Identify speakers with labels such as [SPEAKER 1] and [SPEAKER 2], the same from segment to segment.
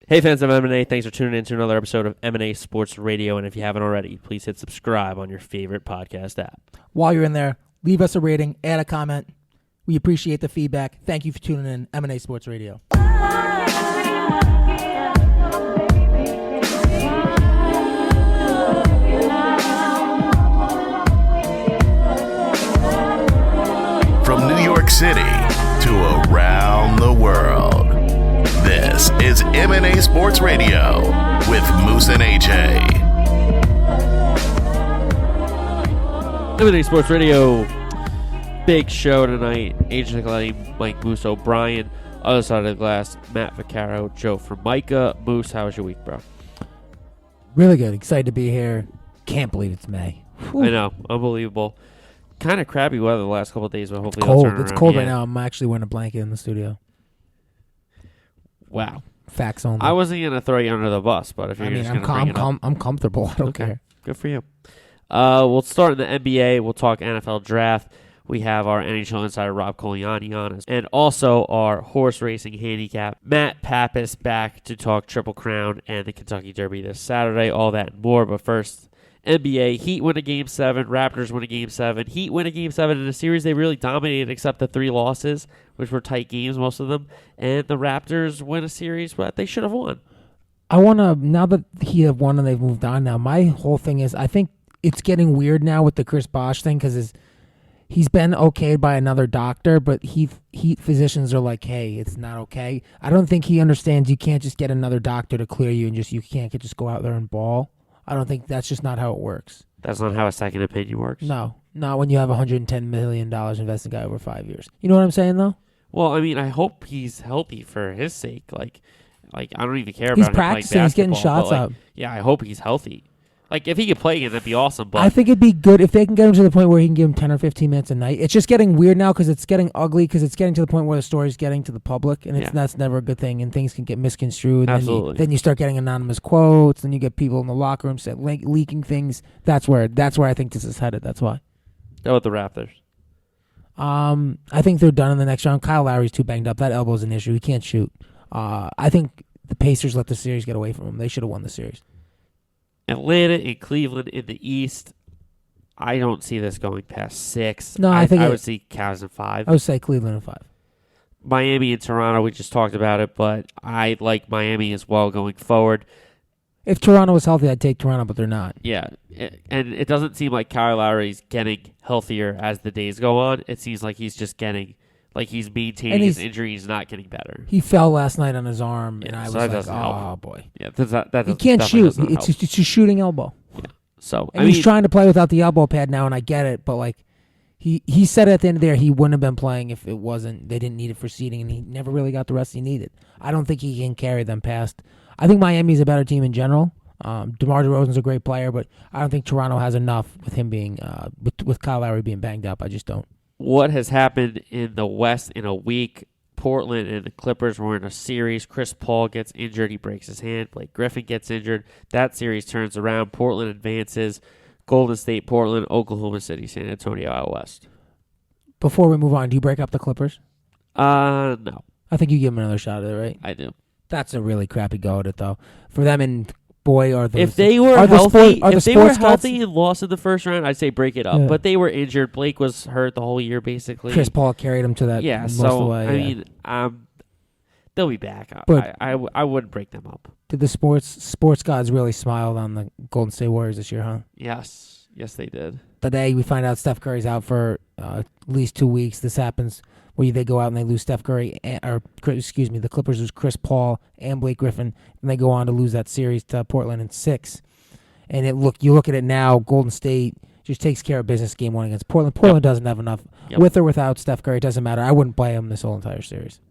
[SPEAKER 1] Hey fans of M&A, thanks for tuning in to another episode of M&A Sports Radio, and if you haven't already, please hit subscribe on your favorite podcast app.
[SPEAKER 2] While you're in there, leave us a rating, add a comment. We appreciate the feedback. Thank you for tuning in, M&A Sports Radio.
[SPEAKER 3] From New York City to around the world. This is M&A Sports Radio with Moose and AJ.
[SPEAKER 1] M&A Sports Radio, big show tonight. AJ Nicoletti, Mike Moose O'Brien. Other side of the glass, Matt Vaccaro, Joe Formica. Moose, how was your week, bro?
[SPEAKER 2] Really good. Excited to be here. Can't believe it's May. Whew.
[SPEAKER 1] I know, unbelievable. Kind of crappy weather the last couple of days, but hopefully
[SPEAKER 2] cold.
[SPEAKER 1] it'll turn
[SPEAKER 2] It's
[SPEAKER 1] around.
[SPEAKER 2] cold right now. I'm actually wearing a blanket in the studio.
[SPEAKER 1] Wow.
[SPEAKER 2] Facts only.
[SPEAKER 1] I wasn't going to throw you under the bus, but if you're just going to bring it up.
[SPEAKER 2] I'm comfortable. I don't care.
[SPEAKER 1] Good for you. We'll start in the NBA. We'll talk NFL draft. We have our NHL insider Rob Coliani on us, and also our horse racing handicap, Matt Pappas, back to talk Triple Crown and the Kentucky Derby this Saturday. All that and more, but first, NBA. Heat win a Game 7. Raptors win a Game 7. Heat win a Game 7 in a series they really dominated except the 3 losses, which were tight games, most of them. And the Raptors win a series that they should have won.
[SPEAKER 2] I want to, now that he have won and they've moved on now, my whole thing is I think it's getting weird now with the Chris Bosh thing because he's been okayed by another doctor, but Heat physicians are like, hey, it's not okay. I don't think he understands you can't just get another doctor to clear you and you can't just go out there and ball. I don't think that's just not how it works.
[SPEAKER 1] That's not how a second opinion works?
[SPEAKER 2] No, not when you have $110 million invested guy over 5 years. You know what I'm saying, though?
[SPEAKER 1] Well, I mean, I hope he's healthy for his sake. Like I don't even care
[SPEAKER 2] he's
[SPEAKER 1] about
[SPEAKER 2] practicing.
[SPEAKER 1] him
[SPEAKER 2] He's getting
[SPEAKER 1] basketball,
[SPEAKER 2] shots
[SPEAKER 1] but,
[SPEAKER 2] up.
[SPEAKER 1] Yeah, I hope he's healthy. Like, if he could play again, that'd be awesome. But
[SPEAKER 2] I think it'd be good if they can get him to the point where he can give him 10 or 15 minutes a night. It's just getting weird now because it's getting ugly because it's getting to the point where the story's getting to the public, and that's never a good thing, and things can get misconstrued.
[SPEAKER 1] Absolutely.
[SPEAKER 2] Then you start getting anonymous quotes, then you get people in the locker room leaking things. That's where I think this is headed. That's why.
[SPEAKER 1] Go with the Raptors.
[SPEAKER 2] I think they're done in the next round. Kyle Lowry's too banged up. That elbow's an issue. He can't shoot. I think the Pacers let the series get away from him. They should have won the series.
[SPEAKER 1] Atlanta and Cleveland in the East. I don't see this going past 6.
[SPEAKER 2] No, I
[SPEAKER 1] would see Cavs in 5.
[SPEAKER 2] I would say Cleveland in 5.
[SPEAKER 1] Miami and Toronto, we just talked about it, but I like Miami as well going forward.
[SPEAKER 2] If Toronto was healthy, I'd take Toronto, but they're not.
[SPEAKER 1] Yeah, and it doesn't seem like Kyle Lowry's getting healthier as the days go on. It seems like he's just getting, like he's maintaining his injury. He's not getting better.
[SPEAKER 2] He fell last night on his arm, and I was like,
[SPEAKER 1] oh,
[SPEAKER 2] boy.
[SPEAKER 1] Yeah, that
[SPEAKER 2] he can't shoot. It's a shooting elbow.
[SPEAKER 1] Yeah. So
[SPEAKER 2] and he's trying to play without the elbow pad now, and I get it, but like he said at the end of there he wouldn't have been playing if it wasn't, they didn't need it for seeding, and he never really got the rest he needed. I don't think he can carry them past. I think Miami's a better team in general. DeMar DeRozan's a great player, but I don't think Toronto has enough with him being with Kyle Lowry being banged up. I just don't.
[SPEAKER 1] What has happened in the West in a week? Portland and the Clippers were in a series. Chris Paul gets injured. He breaks his hand. Blake Griffin gets injured. That series turns around. Portland advances. Golden State, Portland, Oklahoma City, San Antonio out west.
[SPEAKER 2] Before we move on, do you break up the Clippers?
[SPEAKER 1] No.
[SPEAKER 2] I think you give them another shot at it, right?
[SPEAKER 1] I do.
[SPEAKER 2] That's a really crappy go at it, though. For them, and boy, are those...
[SPEAKER 1] If they were healthy, and lost in the first round, I'd say break it up. Yeah. But they were injured. Blake was hurt the whole year, basically.
[SPEAKER 2] Chris Paul carried him to that most of the way.
[SPEAKER 1] I mean, they'll be back. But I wouldn't break them up.
[SPEAKER 2] Did the sports gods really smiled on the Golden State Warriors this year, huh?
[SPEAKER 1] Yes. Yes, they did.
[SPEAKER 2] Today, we find out Steph Curry's out for at least 2 weeks. This happens where they go out and they lose Steph Curry, the Clippers lose Chris Paul and Blake Griffin, and they go on to lose that series to Portland in 6. And you look at it now, Golden State just takes care of business game 1 against Portland. Portland doesn't have enough. Yep. With or without Steph Curry, it doesn't matter. I wouldn't play him this whole entire series.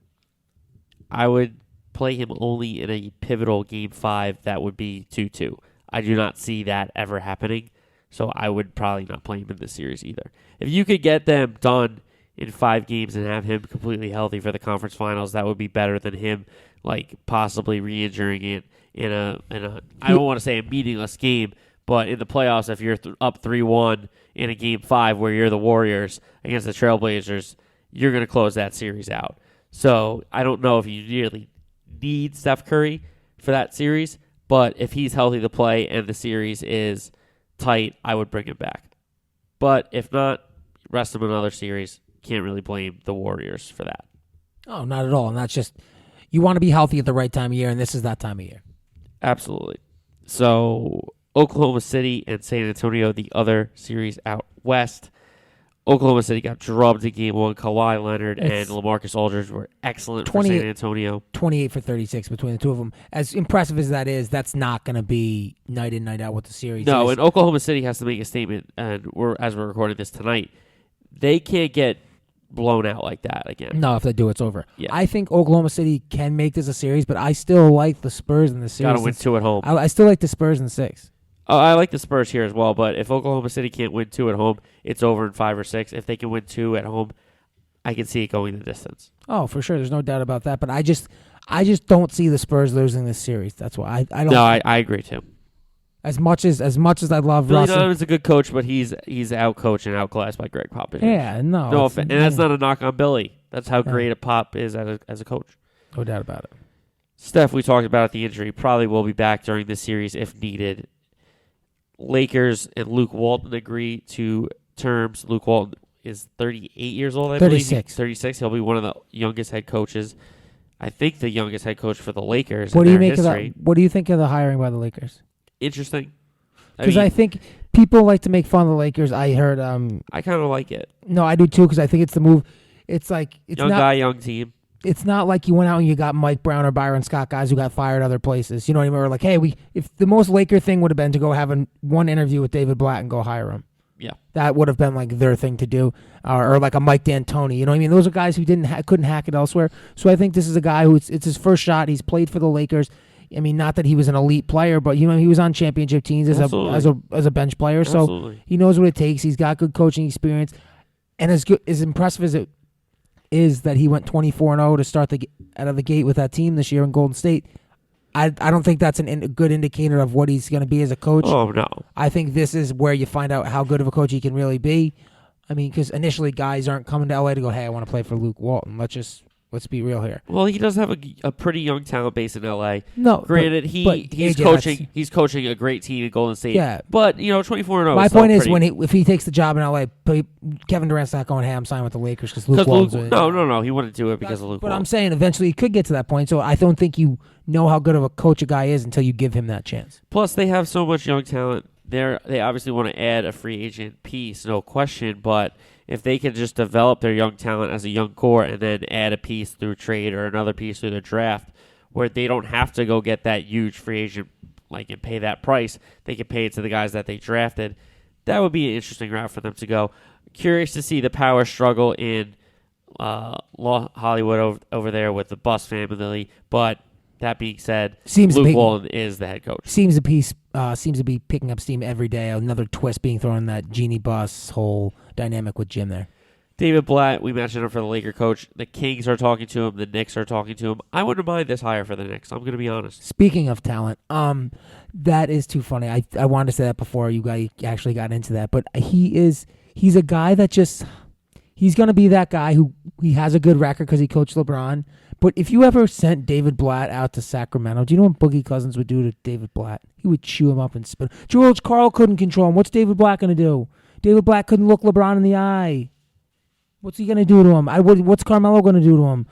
[SPEAKER 1] I would play him only in a pivotal Game 5 that would be 2-2. I do not see that ever happening, so I would probably not play him in this series either. If you could get them done in 5 games and have him completely healthy for the conference finals, that would be better than him like possibly re-injuring it in a I don't want to say a meaningless game, but in the playoffs, if you're up 3-1 in a Game 5 where you're the Warriors against the Trailblazers, you're going to close that series out. So I don't know if you really need Steph Curry for that series. But if he's healthy to play and the series is tight, I would bring him back. But if not, rest him in another series. Can't really blame the Warriors for that.
[SPEAKER 2] Oh, not at all. And that's just, you want to be healthy at the right time of year, and this is that time of year.
[SPEAKER 1] Absolutely. So Oklahoma City and San Antonio, the other series out west. Oklahoma City got drubbed in Game 1. Kawhi Leonard and LaMarcus Aldridge were excellent for San Antonio.
[SPEAKER 2] 28 for 36 between the two of them. As impressive as that is, that's not going to be night in, night out with the series.
[SPEAKER 1] No, and Oklahoma City has to make a statement, and as we're recording this tonight, they can't get blown out like that again.
[SPEAKER 2] No, if they do, it's over.
[SPEAKER 1] Yeah.
[SPEAKER 2] I think Oklahoma City can make this a series, but I still like the Spurs in the series.
[SPEAKER 1] Got to win 2 at home.
[SPEAKER 2] I still like the Spurs in 6.
[SPEAKER 1] I like the Spurs here as well, but if Oklahoma City can't win 2 at home, it's over in 5 or 6. If they can win 2 at home, I can see it going the distance.
[SPEAKER 2] Oh, for sure. There's no doubt about that. But I just don't see the Spurs losing this series. That's why I don't.
[SPEAKER 1] No, I agree too.
[SPEAKER 2] As much as I love
[SPEAKER 1] Billy
[SPEAKER 2] Russell,
[SPEAKER 1] Donovan's a good coach, but he's outcoached and outclassed by Greg Popovich.
[SPEAKER 2] Yeah, no.
[SPEAKER 1] No offense, and that's not a knock on Billy. That's how great a Pop is as a coach.
[SPEAKER 2] No doubt about it.
[SPEAKER 1] Steph, we talked about the injury, probably will be back during this series if needed. Lakers and Luke Walton agree to terms. Luke Walton is 38 years old, I
[SPEAKER 2] 36.
[SPEAKER 1] believe. 36. He'll be one of the youngest head coaches. I think the youngest head coach for the Lakers
[SPEAKER 2] What
[SPEAKER 1] in
[SPEAKER 2] do you
[SPEAKER 1] their
[SPEAKER 2] make
[SPEAKER 1] history.
[SPEAKER 2] of that? What do you think of the hiring by the Lakers?
[SPEAKER 1] Interesting.
[SPEAKER 2] Because I think people like to make fun of the Lakers. I heard.
[SPEAKER 1] I kind of like it.
[SPEAKER 2] No, I do too, because I think it's the move. It's like it's
[SPEAKER 1] Young
[SPEAKER 2] not,
[SPEAKER 1] guy, young team.
[SPEAKER 2] It's not like you went out and you got Mike Brown or Byron Scott, guys who got fired other places. You know what I mean? Or like, hey, if the most Laker thing would have been to go have one interview with David Blatt and go hire him.
[SPEAKER 1] Yeah,
[SPEAKER 2] that would have been like their thing to do, or like a Mike D'Antoni. You know what I mean? Those are guys who couldn't hack it elsewhere. So I think this is a guy who it's his first shot. He's played for the Lakers. I mean, not that he was an elite player, but you know he was on championship teams as a bench player.
[SPEAKER 1] Absolutely.
[SPEAKER 2] So he knows what it takes. He's got good coaching experience, and as impressive as it is that he went 24-0 to start out of the gate with that team this year in Golden State. I don't think that's a good indicator of what he's going to be as a coach.
[SPEAKER 1] Oh, no.
[SPEAKER 2] I think this is where you find out how good of a coach he can really be. I mean, because initially guys aren't coming to L.A. to go, hey, I want to play for Luke Walton. Let's be real here.
[SPEAKER 1] Well, he does have a pretty young talent base in L.A.
[SPEAKER 2] No,
[SPEAKER 1] granted, he's coaching a great team in Golden State.
[SPEAKER 2] Yeah,
[SPEAKER 1] but 24-0.
[SPEAKER 2] My point is if he takes the job in L.A., Kevin Durant's not going, hey, I'm signing with the Lakers because Luke Walton's.
[SPEAKER 1] No, he wouldn't do it because of Luke.
[SPEAKER 2] But I'm saying eventually he could get to that point. So I don't think you know how good of a coach a guy is until you give him that chance.
[SPEAKER 1] Plus, they have so much young talent. They obviously want to add a free agent piece, no question, but if they can just develop their young talent as a young core and then add a piece through trade or another piece through the draft where they don't have to go get that huge free agent and pay that price, they can pay it to the guys that they drafted. That would be an interesting route for them to go. Curious to see the power struggle in Hollywood over there with the Buss family, but that being said, Luke Walton is the head coach.
[SPEAKER 2] Seems to be picking up steam every day. Another twist being thrown in that Genie Buss whole dynamic with Jim there.
[SPEAKER 1] David Blatt, we mentioned him for the Laker coach. The Kings are talking to him. The Knicks are talking to him. I wouldn't mind this hire for the Knicks. I'm going to be honest.
[SPEAKER 2] Speaking of talent, that is too funny. I wanted to say that before you guys actually got into that, but he's a guy that he's going to be that guy who he has a good record because he coached LeBron. But if you ever sent David Blatt out to Sacramento, do you know what Boogie Cousins would do to David Blatt? He would chew him up and spit. George Karl couldn't control him. What's David Blatt going to do? David Blatt couldn't look LeBron in the eye. What's he going to do to him? What's Carmelo going to do to him?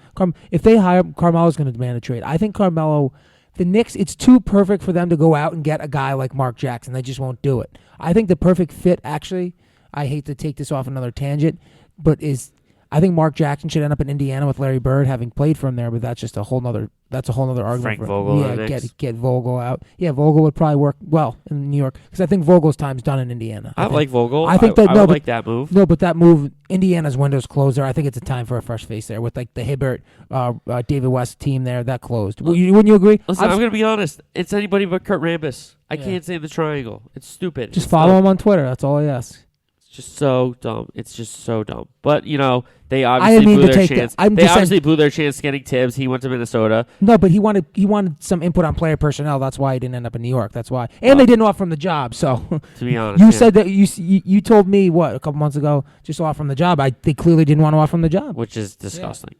[SPEAKER 2] If they hire him, Carmelo's going to demand a trade. I think Carmelo, the Knicks, it's too perfect for them to go out and get a guy like Mark Jackson. They just won't do it. I think the perfect fit, actually, I hate to take this off another tangent, but I think Mark Jackson should end up in Indiana with Larry Bird, having played for him there, but that's just a whole nother argument.
[SPEAKER 1] Frank Vogel.
[SPEAKER 2] Yeah, get Vogel out. Yeah, Vogel would probably work well in New York because I think Vogel's time's done in Indiana.
[SPEAKER 1] I like Vogel.
[SPEAKER 2] I think
[SPEAKER 1] I like that move.
[SPEAKER 2] No, but that move, Indiana's window's closed there. I think it's a time for a fresh face there with like the Hibbert, David West team there that closed. Wouldn't you agree?
[SPEAKER 1] Listen, I'm going to be honest. It's anybody but Kurt Rambis. I can't say the triangle. It's stupid.
[SPEAKER 2] Just follow him on Twitter. That's all I ask.
[SPEAKER 1] Just so dumb. It's just so dumb. But, they obviously blew their chance. They obviously blew their chance getting Tibbs. He went to Minnesota.
[SPEAKER 2] No, but he wanted some input on player personnel. That's why he didn't end up in New York. That's why. And they didn't offer him the job. So
[SPEAKER 1] to be honest,
[SPEAKER 2] you said that you told me a couple months ago just offer him the job. They clearly didn't want to offer him the job,
[SPEAKER 1] which is disgusting.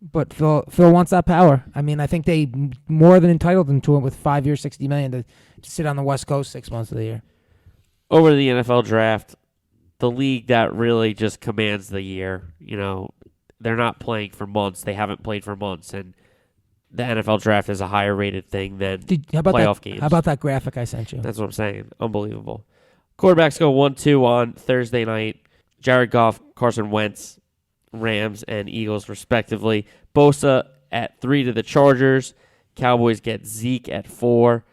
[SPEAKER 2] But Phil wants that power. I mean, I think they more than entitled him to it with 5 years, $60 million to sit on the West Coast 6 months of the year.
[SPEAKER 1] Over to the NFL draft, the league that really just commands the year. They're not playing for months. They haven't played for months, and the NFL draft is a higher rated thing than playoff games.
[SPEAKER 2] How about that graphic I sent you?
[SPEAKER 1] That's what I'm saying. Unbelievable. Quarterbacks go 1-2 on Thursday night. Jared Goff, Carson Wentz, Rams, and Eagles, respectively. Bosa at 3 to the Chargers. Cowboys get Zeke at 4.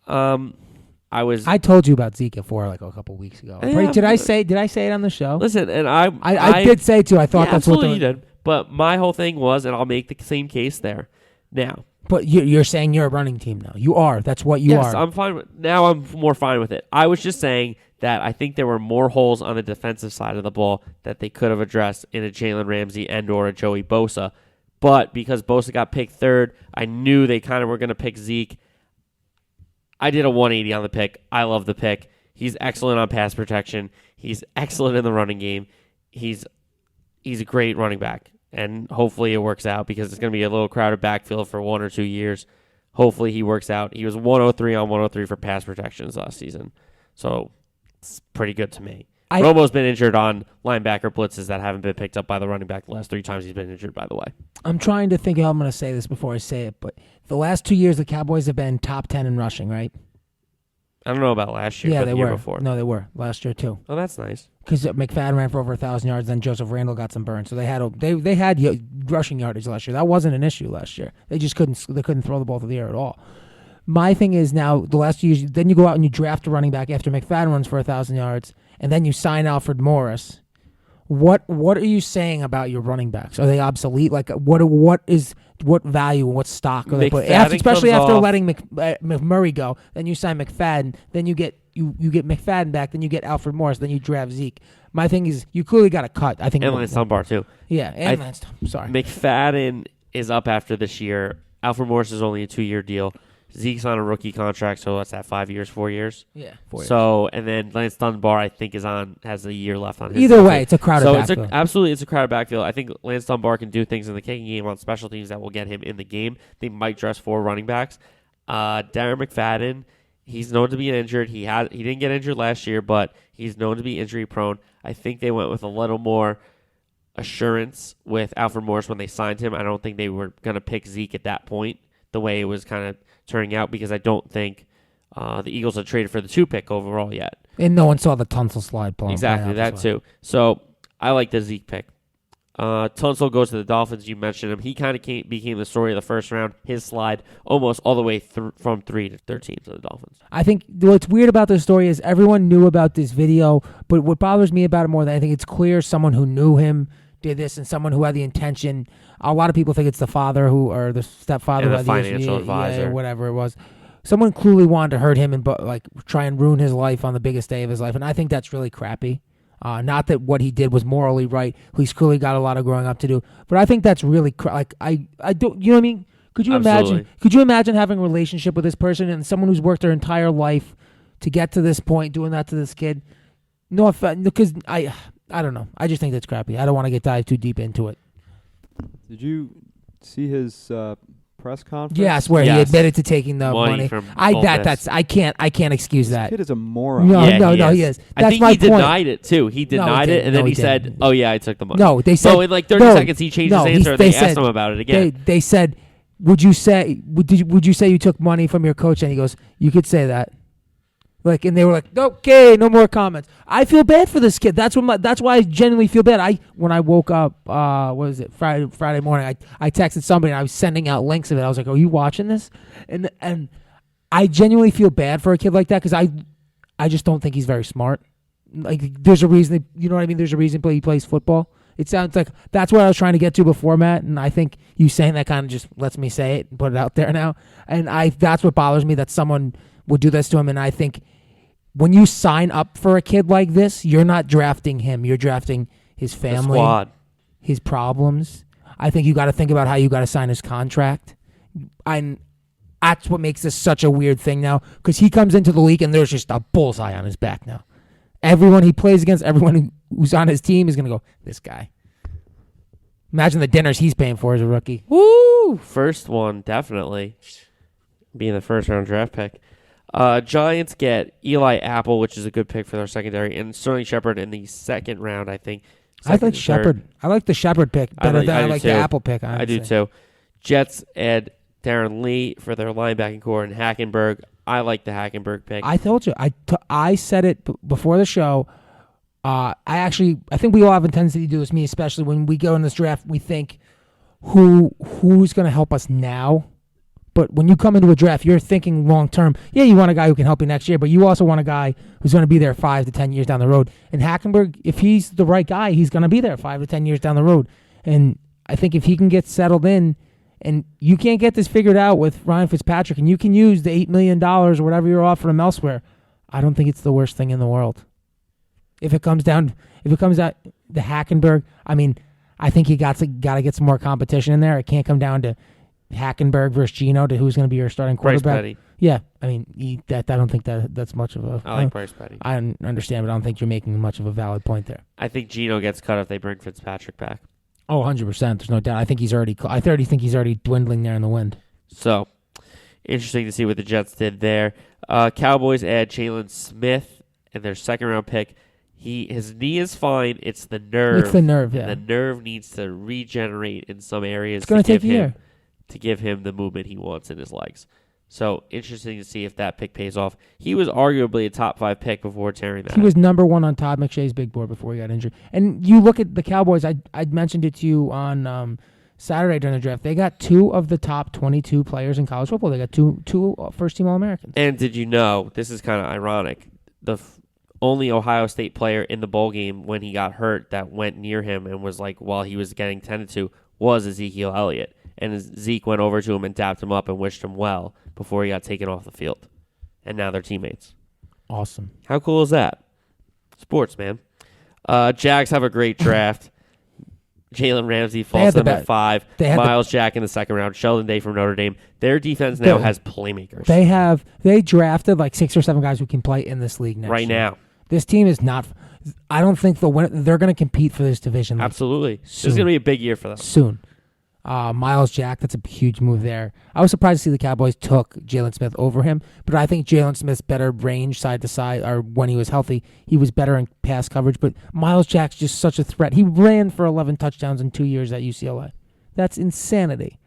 [SPEAKER 2] I told you about Zeke at 4 like a couple weeks ago.
[SPEAKER 1] Yeah,
[SPEAKER 2] did I say it on the show?
[SPEAKER 1] Listen, and
[SPEAKER 2] I did say too. I thought that's what
[SPEAKER 1] you did. But my whole thing was, and I'll make the same case there. Now.
[SPEAKER 2] But you're saying you're a running team now. You are. That's what you are.
[SPEAKER 1] Yes, I'm fine with. Now I'm more fine with it. I was just saying that I think there were more holes on the defensive side of the ball that they could have addressed in a Jalen Ramsey and or a Joey Bosa. But because Bosa got picked third, I knew they kind of were going to pick Zeke. I did a 180 on the pick. I love the pick. He's excellent on pass protection. He's excellent in the running game. He's a great running back. And hopefully it works out because it's going to be a little crowded backfield for 1 or 2 years. Hopefully he works out. He was 103 on 103 for pass protections last season. So it's pretty good to me. Romo's been injured on linebacker blitzes that haven't been picked up by the running back the last 3 times he's been injured, by the way.
[SPEAKER 2] I'm trying to think how I'm going to say this before I say it, but the last 2 years the Cowboys have been top 10 in rushing, right?
[SPEAKER 1] I don't know about last year,
[SPEAKER 2] yeah,
[SPEAKER 1] but
[SPEAKER 2] they
[SPEAKER 1] the year
[SPEAKER 2] were.
[SPEAKER 1] before.
[SPEAKER 2] No, they were. Last year, too.
[SPEAKER 1] Oh, that's nice.
[SPEAKER 2] Because McFadden ran for over 1,000 yards, then Joseph Randle got some burn. So they had rushing yardage last year. That wasn't an issue last year. They just couldn't throw the ball through the air at all. My thing is now, the last 2 years, then you go out and you draft a running back after McFadden runs for 1,000 yards, and then you sign Alfred Morris. What are you saying about your running backs? Are they obsolete? Like what value, what stock are they putting? Especially after letting McMurray go, then you sign McFadden, then you get McFadden back, then you get Alfred Morris, then you draft Zeke. My thing is, you clearly got to cut. I think
[SPEAKER 1] and Lance Dunbar too.
[SPEAKER 2] Yeah, and Lance. Sorry,
[SPEAKER 1] McFadden is up after this year. Alfred Morris is only a 2-year deal. Zeke's on a rookie contract, so what's that, 5 years, 4 years?
[SPEAKER 2] Yeah, 4 years.
[SPEAKER 1] So, and then Lance Dunbar, I think, has a year left on his
[SPEAKER 2] Either way, it's a crowded backfield.
[SPEAKER 1] Absolutely, it's a crowded backfield. I think Lance Dunbar can do things in the kicking game on special teams that will get him in the game. They might dress 4 running backs. Darren McFadden, he's known to be injured. He didn't get injured last year, but he's known to be injury prone. I think they went with a little more assurance with Alfred Morris when they signed him. I don't think they were going to pick Zeke at that point, the way it was kind of turning out, because I don't think the Eagles had traded for the 2 pick overall yet.
[SPEAKER 2] And no one saw the Tunsil slide.
[SPEAKER 1] Exactly, that too. So I like the Zeke pick. Tunsil goes to the Dolphins. You mentioned him. He kind of became the story of the first round. His slide almost all the way from 3 to 13 to the Dolphins.
[SPEAKER 2] I think what's weird about this story is everyone knew about this video, but what bothers me about it more than anything, it's clear someone who knew him did this and someone who had the intention. A lot of people think it's the father or the stepfather
[SPEAKER 1] and
[SPEAKER 2] who
[SPEAKER 1] the
[SPEAKER 2] had
[SPEAKER 1] financial advisor,
[SPEAKER 2] or whatever it was. Someone clearly wanted to hurt him and try and ruin his life on the biggest day of his life, and I think that's really crappy. Not that what he did was morally right. He's clearly got a lot of growing up to do, but I think that's really I don't. You know what I mean? Could you imagine? Could you imagine having a relationship with this person and someone who's worked their entire life to get to this point, doing that to this kid? No offense, because I don't know. I just think that's crappy. I don't want to dive too deep into it.
[SPEAKER 4] Did you see his press conference?
[SPEAKER 2] Yes, where he admitted to taking the money. I can't excuse that.
[SPEAKER 4] This kid is a moron.
[SPEAKER 2] No, he is.
[SPEAKER 1] I think he denied it too. He denied it, and then he said, "Oh yeah, I took the money."
[SPEAKER 2] No, they said.
[SPEAKER 1] So in like 30 seconds, he changed his answer. And they asked him about it again.
[SPEAKER 2] They said, "Would you say you took money from your coach?" And he goes, "You could say that." And they were like, "Okay, no more comments." I feel bad for this kid. That's why I genuinely feel bad. When I woke up, Friday morning, I texted somebody and I was sending out links of it. I was like, "Are you watching this?" And I genuinely feel bad for a kid like that because I just don't think he's very smart. Like, there's a reason, you know what I mean? There's a reason he plays football. It sounds like that's what I was trying to get to before, Matt, and I think you saying that kind of just lets me say it and put it out there now. And that's what bothers me, that someone would do this to him. And I think when you sign up for a kid like this, you're not drafting him. You're drafting his family, his problems. I think you got to think about how you got to sign his contract. And that's what makes this such a weird thing now, because he comes into the league and there's just a bullseye on his back now. Everyone he plays against, everyone who's on his team is going to go, this guy. Imagine the dinners he's paying for as a rookie.
[SPEAKER 1] Woo! First one, definitely. Being the first round draft pick. Giants get Eli Apple, which is a good pick for their secondary, and Sterling Shepard in the second round, I think.
[SPEAKER 2] I like Shepard. I like the Shepard pick better than I like the Apple pick.
[SPEAKER 1] I do too. Jets add Darren Lee for their linebacking core and Hackenberg. I like the Hackenberg pick.
[SPEAKER 2] I told you. I said it before the show. I think we all have a tendency to do this, me especially, when we go in this draft, we think who's going to help us now. But when you come into a draft, you're thinking long term. Yeah, you want a guy who can help you next year, but you also want a guy who's going to be there 5 to 10 years down the road. And Hackenberg, if he's the right guy, he's going to be there 5 to 10 years down the road. And I think if he can get settled in, and you can't get this figured out with Ryan Fitzpatrick, and you can use the $8 million or whatever you're offering him elsewhere, I don't think it's the worst thing in the world. If it comes out the Hackenberg, I mean, I think you got to get some more competition in there. It can't come down to Hackenberg versus Geno to who's going to be your starting quarterback.
[SPEAKER 1] Bryce Petty.
[SPEAKER 2] Yeah, I mean, I don't think that's much of a.
[SPEAKER 1] I like Bryce Petty.
[SPEAKER 2] I understand, but I don't think you're making much of a valid point there.
[SPEAKER 1] I think Geno gets cut if they bring Fitzpatrick back.
[SPEAKER 2] Oh, 100%. There's no doubt. I think he's already dwindling there in the wind.
[SPEAKER 1] So, interesting to see what the Jets did there. Cowboys add Jalen Smith in their second round pick. His knee is fine. It's the nerve.
[SPEAKER 2] It's the nerve, yeah.
[SPEAKER 1] The nerve needs to regenerate in some areas.
[SPEAKER 2] It's going to take a year.
[SPEAKER 1] To give him the movement he wants in his legs. So, interesting to see if that pick pays off. He was arguably a top 5 pick before tearing that.
[SPEAKER 2] He was number 1 on Todd McShay's big board before he got injured. And you look at the Cowboys, I mentioned it to you on Saturday during the draft. They got 2 of the top 22 players in college football. They got two first-team All-Americans.
[SPEAKER 1] And did you know, this is kind of ironic, the only Ohio State player in the bowl game when he got hurt that went near him and was like, while he was getting tended to, was Ezekiel Elliott. And Zeke went over to him and dapped him up and wished him well before he got taken off the field. And now they're teammates.
[SPEAKER 2] Awesome.
[SPEAKER 1] How cool is that? Sports, man. Jags have a great draft. Jalen Ramsey falls to them at 5. Miles Jack in the second round. Sheldon Day from Notre Dame. Their defense now has playmakers.
[SPEAKER 2] They drafted like 6 or 7 guys who can play in this league next year.
[SPEAKER 1] Now.
[SPEAKER 2] This team is not. I don't think they're going to compete for this division.
[SPEAKER 1] Absolutely. This is going to be a big year for them.
[SPEAKER 2] Soon. Miles Jack, that's a huge move there. I was surprised to see the Cowboys took Jalen Smith over him, but I think Jalen Smith's better range side to side, or when he was healthy, he was better in pass coverage, but Miles Jack's just such a threat. He ran for 11 touchdowns in 2 years at UCLA. That's insanity.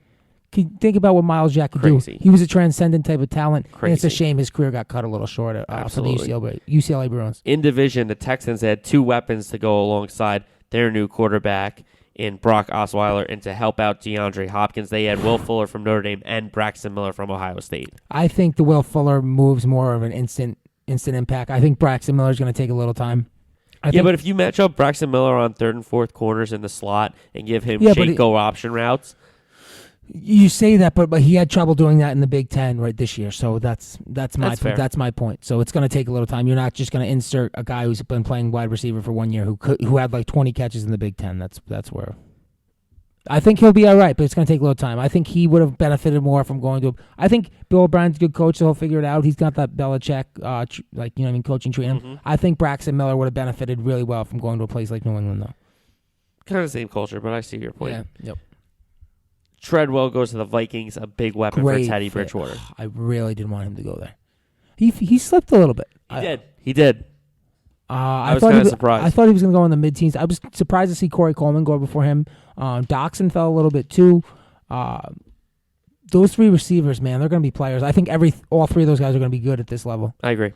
[SPEAKER 2] Can you think about what Miles Jack could do? He was a transcendent type of talent, and it's a shame his career got cut a little short for the UCLA Bruins.
[SPEAKER 1] In division, the Texans had 2 weapons to go alongside their new quarterback in Brock Osweiler, and to help out DeAndre Hopkins, they had Will Fuller from Notre Dame and Braxton Miller from Ohio State.
[SPEAKER 2] I think the Will Fuller move's more of an instant impact. I think Braxton Miller's going to take a little time.
[SPEAKER 1] But if you match up Braxton Miller on 3rd and 4th corners in the slot and give him go option routes.
[SPEAKER 2] You say that, but he had trouble doing that in the Big Ten right this year. So that's my point. So it's going to take a little time. You're not just going to insert a guy who's been playing wide receiver for 1 year who had like 20 catches in the Big Ten. That's where I think he'll be all right, but it's going to take a little time. I think he would have benefited more from going to. I think Bill O'Brien's a good coach, so he'll figure it out. He's got that Belichick, coaching tree. Mm-hmm. I think Braxton Miller would have benefited really well from going to a place like New England, though.
[SPEAKER 1] Kind of the same culture, but I see your point.
[SPEAKER 2] Yeah. Yep.
[SPEAKER 1] Treadwell goes to the Vikings, a big weapon for Teddy Bridgewater.
[SPEAKER 2] I really didn't want him to go there. He slipped a little bit.
[SPEAKER 1] He did. I was kind of surprised.
[SPEAKER 2] I thought he was going to go in the mid-teens. I was surprised to see Corey Coleman go before him. Doxson fell a little bit too. Those 3 receivers, man, they're going to be players. I think all 3 of those guys are going to be good at this level.
[SPEAKER 1] I agree.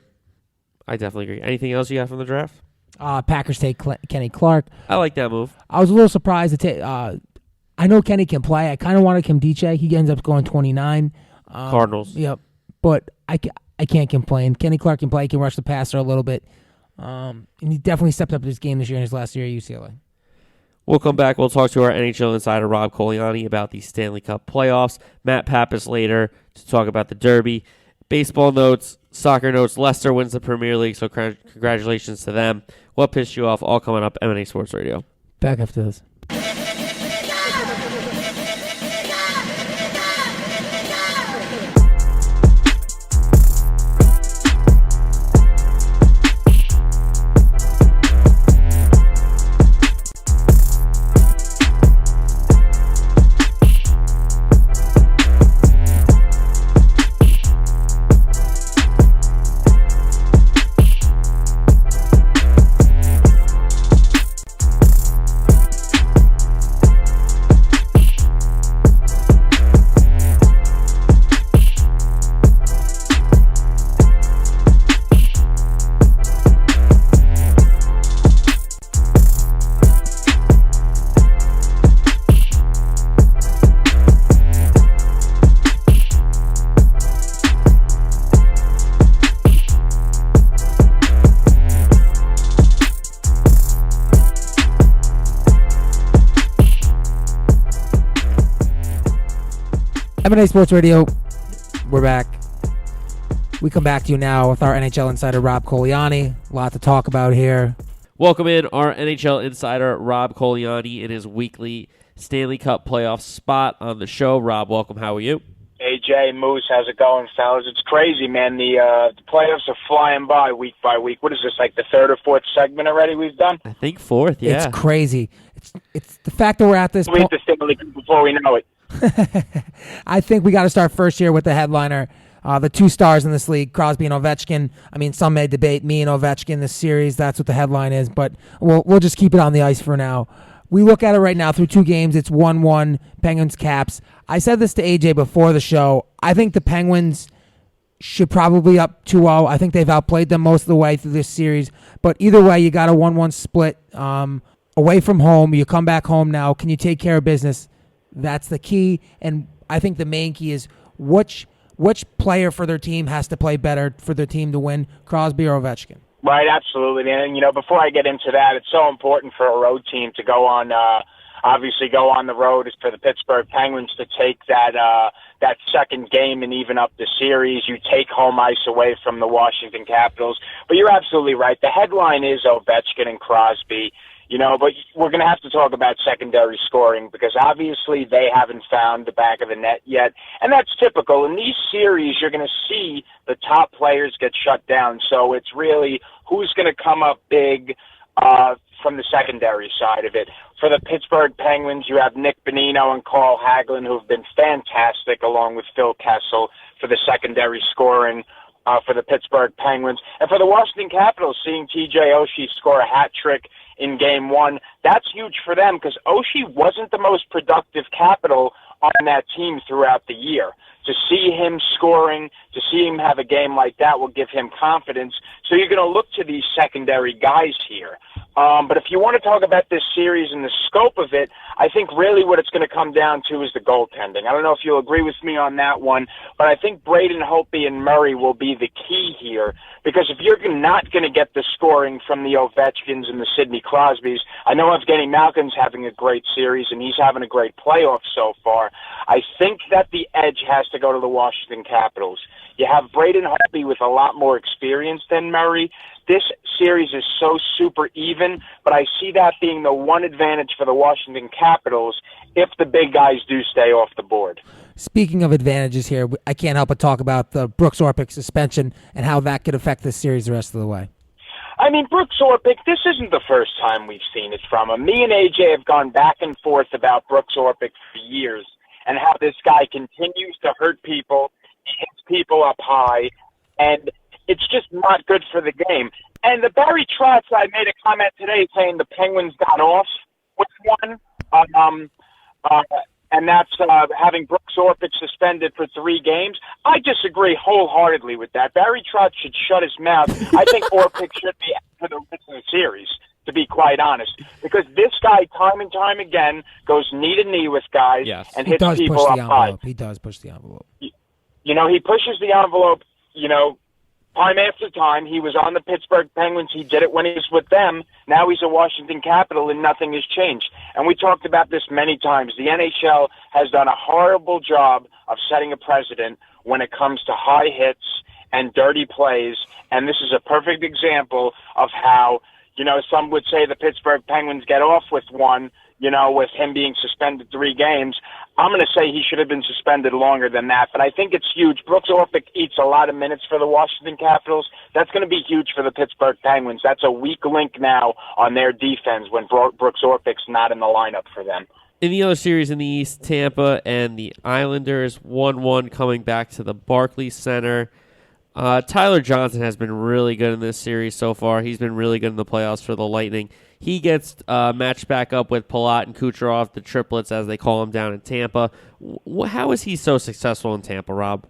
[SPEAKER 1] I definitely agree. Anything else you got from the draft?
[SPEAKER 2] Packers take Kenny Clark.
[SPEAKER 1] I like that move.
[SPEAKER 2] I was a little surprised to take. I know Kenny can play. I kind of wanted Kim Diche. He ends up going 29.
[SPEAKER 1] Cardinals.
[SPEAKER 2] Yep. But I can't complain. Kenny Clark can play. He can rush the passer a little bit. And he definitely stepped up his game this year in his last year at UCLA.
[SPEAKER 1] We'll come back. We'll talk to our NHL insider, Rob Coliani, about the Stanley Cup playoffs. Matt Pappas later to talk about the Derby. Baseball notes, soccer notes. Leicester wins the Premier League, so congratulations to them. What pissed you off? All coming up, M&A Sports Radio.
[SPEAKER 2] Back after this. M&A Sports Radio, we're back. We come back to you now with our NHL insider, Rob Coliani. A lot to talk about here.
[SPEAKER 1] Welcome in our NHL insider, Rob Coliani, in his weekly Stanley Cup playoff spot on the show. Rob, welcome. How are you?
[SPEAKER 5] Hey, Jay, Moose, how's it going, fellas? It's crazy, man. The playoffs are flying by week. What is this, like the third or fourth segment already we've done?
[SPEAKER 1] I think fourth, yeah.
[SPEAKER 2] It's crazy. It's the fact that we're at this
[SPEAKER 5] point. We have to Stanley Cup before we know it.
[SPEAKER 2] I think we got to start first here with the headliner. The two stars in this league, Crosby and Ovechkin. I mean, some may debate me and Ovechkin this series. That's what the headline is, but we'll just keep it on the ice for now. We look at it right now through two games. It's 1-1, Penguins Caps. I said this to AJ before the show. I think the Penguins should probably up 2-0. I think they've outplayed them most of the way through this series. But either way, you got a 1-1 split away from home. You come back home now. Can you take care of business? That's the key. And I think the main key is which player for their team has to play better for their team to win, Crosby or Ovechkin?
[SPEAKER 5] Right, absolutely. And, before I get into that, it's so important for a road team to go on, obviously go on the road for the Pittsburgh Penguins to take that second game and even up the series. You take home ice away from the Washington Capitals. But you're absolutely right. The headline is Ovechkin and Crosby. But we're going to have to talk about secondary scoring because obviously they haven't found the back of the net yet. And that's typical. In these series, you're going to see the top players get shut down. So it's really who's going to come up big from the secondary side of it. For the Pittsburgh Penguins, you have Nick Bonino and Carl Hagelin, who have been fantastic, along with Phil Kessel for the secondary scoring for the Pittsburgh Penguins. And for the Washington Capitals, seeing TJ Oshie score a hat trick in Game 1, that's huge for them because Oshie wasn't the most productive Capital on that team throughout the year. To see him scoring, to see him have a game like that will give him confidence. So you're going to look to these secondary guys here. But if you want to talk about this series and the scope of it, I think really what it's going to come down to is the goaltending. I don't know if you'll agree with me on that one, but I think Braden Holtby and Murray will be the key here because if you're not going to get the scoring from the Ovechkins and the Sidney Crosbys, I know Evgeny Malkin's having a great series and he's having a great playoff so far. I think that the edge has to go to the Washington Capitals. You have Braden Holtby with a lot more experience than Murray. This series is so super even, but I see that being the one advantage for the Washington Capitals if the big guys do stay off the board.
[SPEAKER 2] Speaking of advantages here, I can't help but talk about the Brooks Orpik suspension and how that could affect this series the rest of the way.
[SPEAKER 5] I mean, Brooks Orpik, this isn't the first time we've seen it from him. Me and AJ have gone back and forth about Brooks Orpik for years and how this guy continues to hurt people, he hits people up high, and it's just not good for the game. And the Barry Trotz, I made a comment today saying the Penguins got off with one, and that's having Brooks Orpik suspended for 3 games. I disagree wholeheartedly with that. Barry Trotz should shut his mouth. I think Orpik should be out for the rest of the series, to be quite honest, because this guy time and time again goes knee to knee with guys and hits people up high.
[SPEAKER 2] He does push the envelope.
[SPEAKER 5] He pushes the envelope, time after time. He was on the Pittsburgh Penguins. He did it when he was with them. Now he's a Washington Capital, and nothing has changed. And we talked about this many times. The NHL has done a horrible job of setting a precedent when it comes to high hits and dirty plays, and this is a perfect example of how, some would say the Pittsburgh Penguins get off with one, with him being suspended 3 games. I'm going to say he should have been suspended longer than that, but I think it's huge. Brooks Orpik eats a lot of minutes for the Washington Capitals. That's going to be huge for the Pittsburgh Penguins. That's a weak link now on their defense when Brooks Orpik's not in the lineup for them.
[SPEAKER 1] In the other series in the East, Tampa and the Islanders, 1-1 coming back to the Barclays Center. Tyler Johnson has been really good in this series so far. He's been really good in the playoffs for the Lightning. He gets matched back up with Palat and Kucherov, the triplets, as they call him down in Tampa. How is he so successful in Tampa, Rob?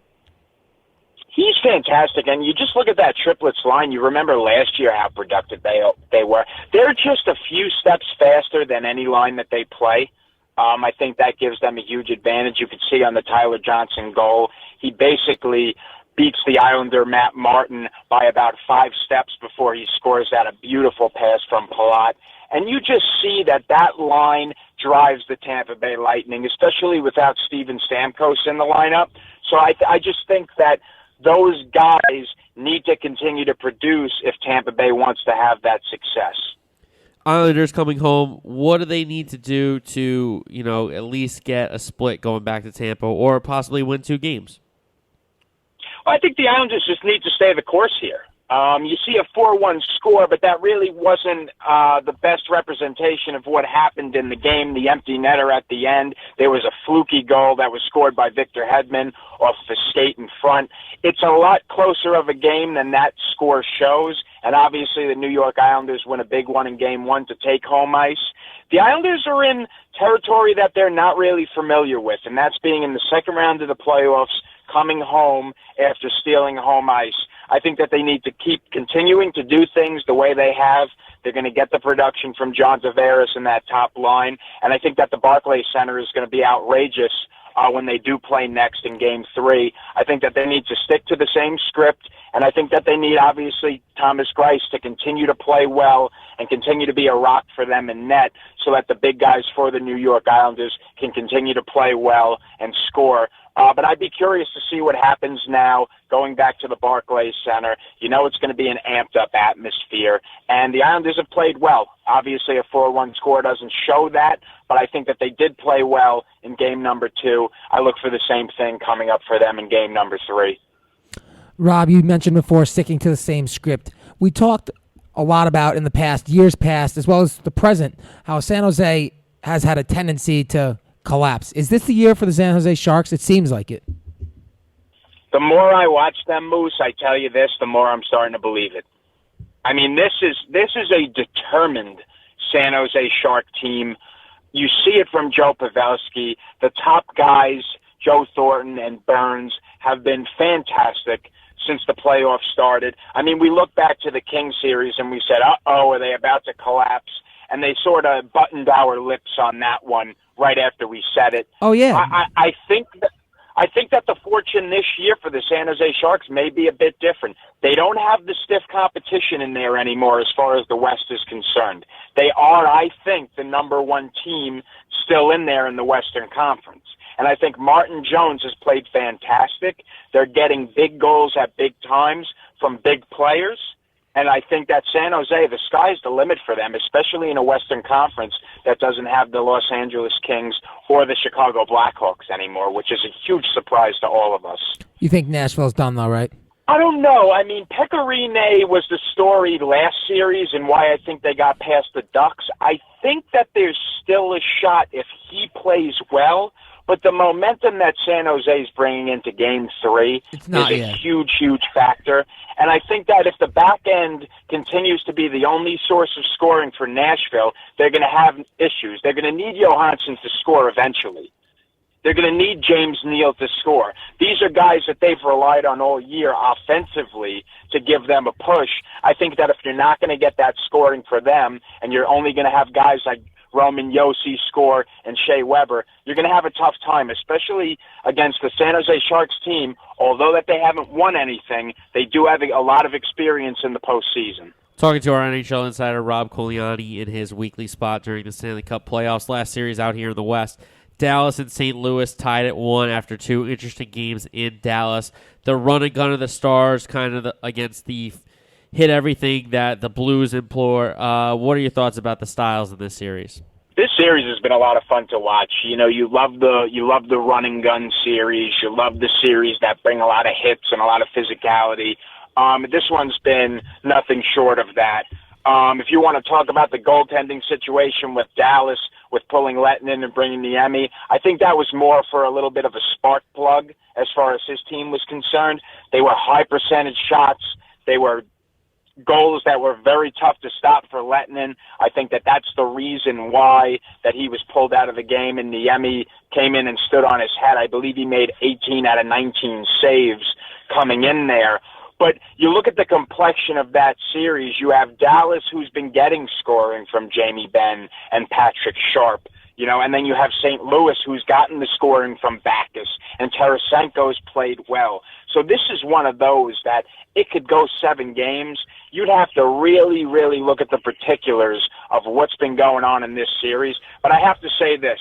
[SPEAKER 5] He's fantastic, and you just look at that triplets line. You remember last year how productive they were. They're just a few steps faster than any line that they play. I think that gives them a huge advantage. You could see on the Tyler Johnson goal, he basically beats the Islander Matt Martin by about 5 steps before he scores that a beautiful pass from Palat. And you just see that line drives the Tampa Bay Lightning, especially without Steven Stamkos in the lineup. So I just think that those guys need to continue to produce if Tampa Bay wants to have that success.
[SPEAKER 1] Islanders coming home, what do they need to do to, at least get a split going back to Tampa or possibly win 2 games?
[SPEAKER 5] Well, I think the Islanders just need to stay the course here. You see a 4-1 score, but that really wasn't the best representation of what happened in the game. The empty netter at the end. There was a fluky goal that was scored by Victor Hedman off the skate in front. It's a lot closer of a game than that score shows, and obviously the New York Islanders win a big one in Game 1 to take home ice. The Islanders are in territory that they're not really familiar with, and that's being in the second round of the playoffs, coming home after stealing home ice. I think that they need to keep continuing to do things the way they have. They're going to get the production from John Tavares in that top line, and I think that the Barclays Center is going to be outrageous when they do play next in Game 3. I think that they need to stick to the same script, and I think that they need, obviously, Thomas Greiss to continue to play well and continue to be a rock for them in net so that the big guys for the New York Islanders can continue to play well and score. But I'd be curious to see what happens now going back to the Barclays Center. It's going to be an amped-up atmosphere, and the Islanders have played well. Obviously, a 4-1 score doesn't show that, but I think that they did play well in game number 2. I look for the same thing coming up for them in game number 3.
[SPEAKER 2] Rob, you mentioned before sticking to the same script. We talked a lot about in the past, years past, as well as the present, how San Jose has had a tendency to collapse. Is this the year for the San Jose Sharks? It seems like it.
[SPEAKER 5] The more I watch them, Moose, I tell you this, the more I'm starting to believe it. I mean, this is a determined San Jose Shark team. You see it from Joe Pavelski. The top guys, Joe Thornton and Burns, have been fantastic since the playoffs started. I mean, we look back to the King series and we said, uh-oh, are they about to collapse? And they sort of buttoned our lips on that one right after we said it.
[SPEAKER 2] Oh, yeah.
[SPEAKER 5] I think that the fortune this year for the San Jose Sharks may be a bit different. They don't have the stiff competition in there anymore as far as the West is concerned. They are, I think, the number 1 team still in there in the Western Conference. And I think Martin Jones has played fantastic. They're getting big goals at big times from big players. And I think that San Jose, the sky's the limit for them, especially in a Western Conference that doesn't have the Los Angeles Kings or the Chicago Blackhawks anymore, which is a huge surprise to all of us.
[SPEAKER 2] You think Nashville's done, though, right?
[SPEAKER 5] I don't know. I mean, Pecorine was the story last series and why I think they got past the Ducks. I think that there's still a shot if he plays well. But the momentum that San Jose is bringing into Game 3 is a huge, huge factor. And I think that if the back end continues to be the only source of scoring for Nashville, they're going to have issues. They're going to need Johansson to score eventually. They're going to need James Neal to score. These are guys that they've relied on all year offensively to give them a push. I think that if you're not going to get that scoring for them and you're only going to have guys like Roman Josi score and Shea Weber, you're going to have a tough time, especially against the San Jose Sharks team. Although that they haven't won anything, they do have a lot of experience in the postseason.
[SPEAKER 1] Talking to our NHL insider, Rob Coliani, in his weekly spot during the Stanley Cup playoffs. Last series out here in the West, Dallas and St. Louis tied at 1 after 2 interesting games in Dallas. The run and gun of the Stars kind of against the hit everything that the Blues implore. What are your thoughts about the styles in this series?
[SPEAKER 5] This series has been a lot of fun to watch. You love the run and gun series. You love the series that bring a lot of hits and a lot of physicality. This one's been nothing short of that. If you want to talk about the goaltending situation with Dallas, with pulling Letton in and bringing Niemi, I think that was more for a little bit of a spark plug as far as his team was concerned. They were high percentage shots. They were goals that were very tough to stop for Lettinen. I think that that's the reason why that he was pulled out of the game, and Niemi came in and stood on his head. I believe he made 18 out of 19 saves coming in there. But you look at the complexion of that series, you have Dallas, who's been getting scoring from Jamie Benn and Patrick Sharp, and then you have St. Louis, who's gotten the scoring from Backus, and Tarasenko's played well. So this is one of those that it could go 7 games. you'd have to really, really look at the particulars of what's been going on in this series. But I have to say this.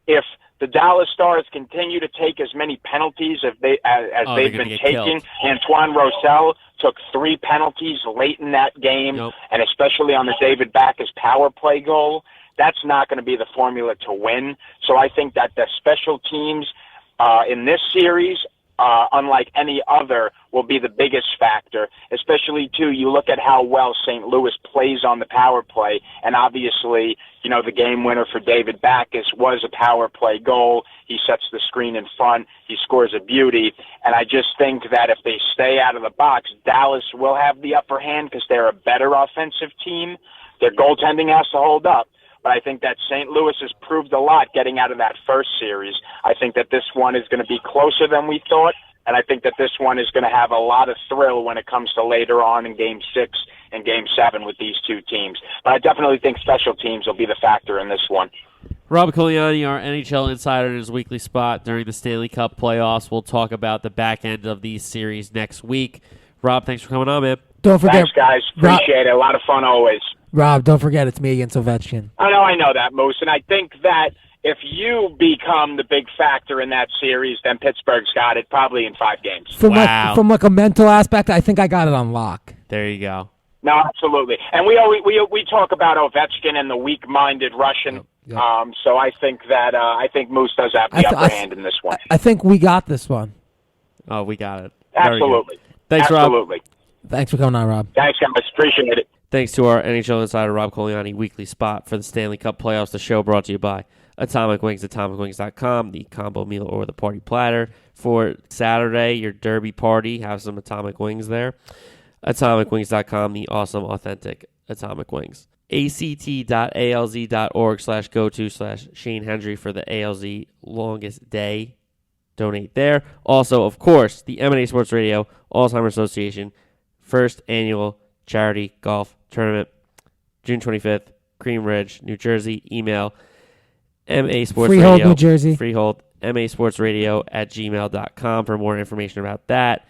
[SPEAKER 5] If the Dallas Stars continue to take as many penalties as they've been taking, Antoine Roussel took 3 penalties late in that game, and especially on the David Backes power play goal, that's not going to be the formula to win. So I think that the special teams in this series, unlike any other, will be the biggest factor, especially, too, you look at how well St. Louis plays on the power play, and obviously, you know, the game winner for David Backes was a power play goal. He sets the screen in front. He scores a beauty, and I just think that if they stay out of the box, Dallas will have the upper hand because they're a better offensive team. Their goaltending has to hold up. But I think that St. Louis has proved a lot getting out of that first series. I think that this one is going to be closer than we thought, and I think that this one is going to have a lot of thrill when it comes to later on in Game 6 and Game 7 with these two teams. But I definitely think special teams will be the factor in this one.
[SPEAKER 1] Rob Coliani, our NHL insider in his weekly spot during the Stanley Cup playoffs. We'll talk about the back end of these series next week. Rob, thanks for coming on, man.
[SPEAKER 2] Don't forget,
[SPEAKER 5] thanks, guys. Appreciate it. A lot of fun always.
[SPEAKER 2] Rob, don't forget it's me against Ovechkin.
[SPEAKER 5] I know that, Moose, and I think that if you become the big factor in that series, then Pittsburgh's got it probably in 5 games.
[SPEAKER 2] From like a mental aspect, I think I got it on lock.
[SPEAKER 1] There you go.
[SPEAKER 5] No, absolutely. And we talk about Ovechkin and the weak-minded Russian.
[SPEAKER 2] Yep.
[SPEAKER 5] So I think that Moose does have the upper hand in this one.
[SPEAKER 2] I think we got this one.
[SPEAKER 1] Oh, we got it.
[SPEAKER 5] Absolutely.
[SPEAKER 1] Thanks,
[SPEAKER 5] absolutely.
[SPEAKER 1] Rob.
[SPEAKER 2] Thanks for coming on, Rob.
[SPEAKER 5] Thanks, guys. Appreciate it.
[SPEAKER 1] Thanks to our NHL insider, Rob Coliani, weekly spot for the Stanley Cup playoffs. The show brought to you by Atomic Wings, atomicwings.com, the combo meal or the party platter. For Saturday, your derby party, have some Atomic Wings there. Atomicwings.com, the awesome, authentic Atomic Wings. act.alz.org/go-to/Shane Hendry for the ALZ longest day. Donate there. Also, of course, the M&A Sports Radio Alzheimer's Association first annual charity golf tournament, June 25th, Cream Ridge, New Jersey. Email MA Sports
[SPEAKER 2] Freehold,
[SPEAKER 1] Radio.
[SPEAKER 2] New Jersey.
[SPEAKER 1] Freehold, masportsradio@gmail.com for more information about that.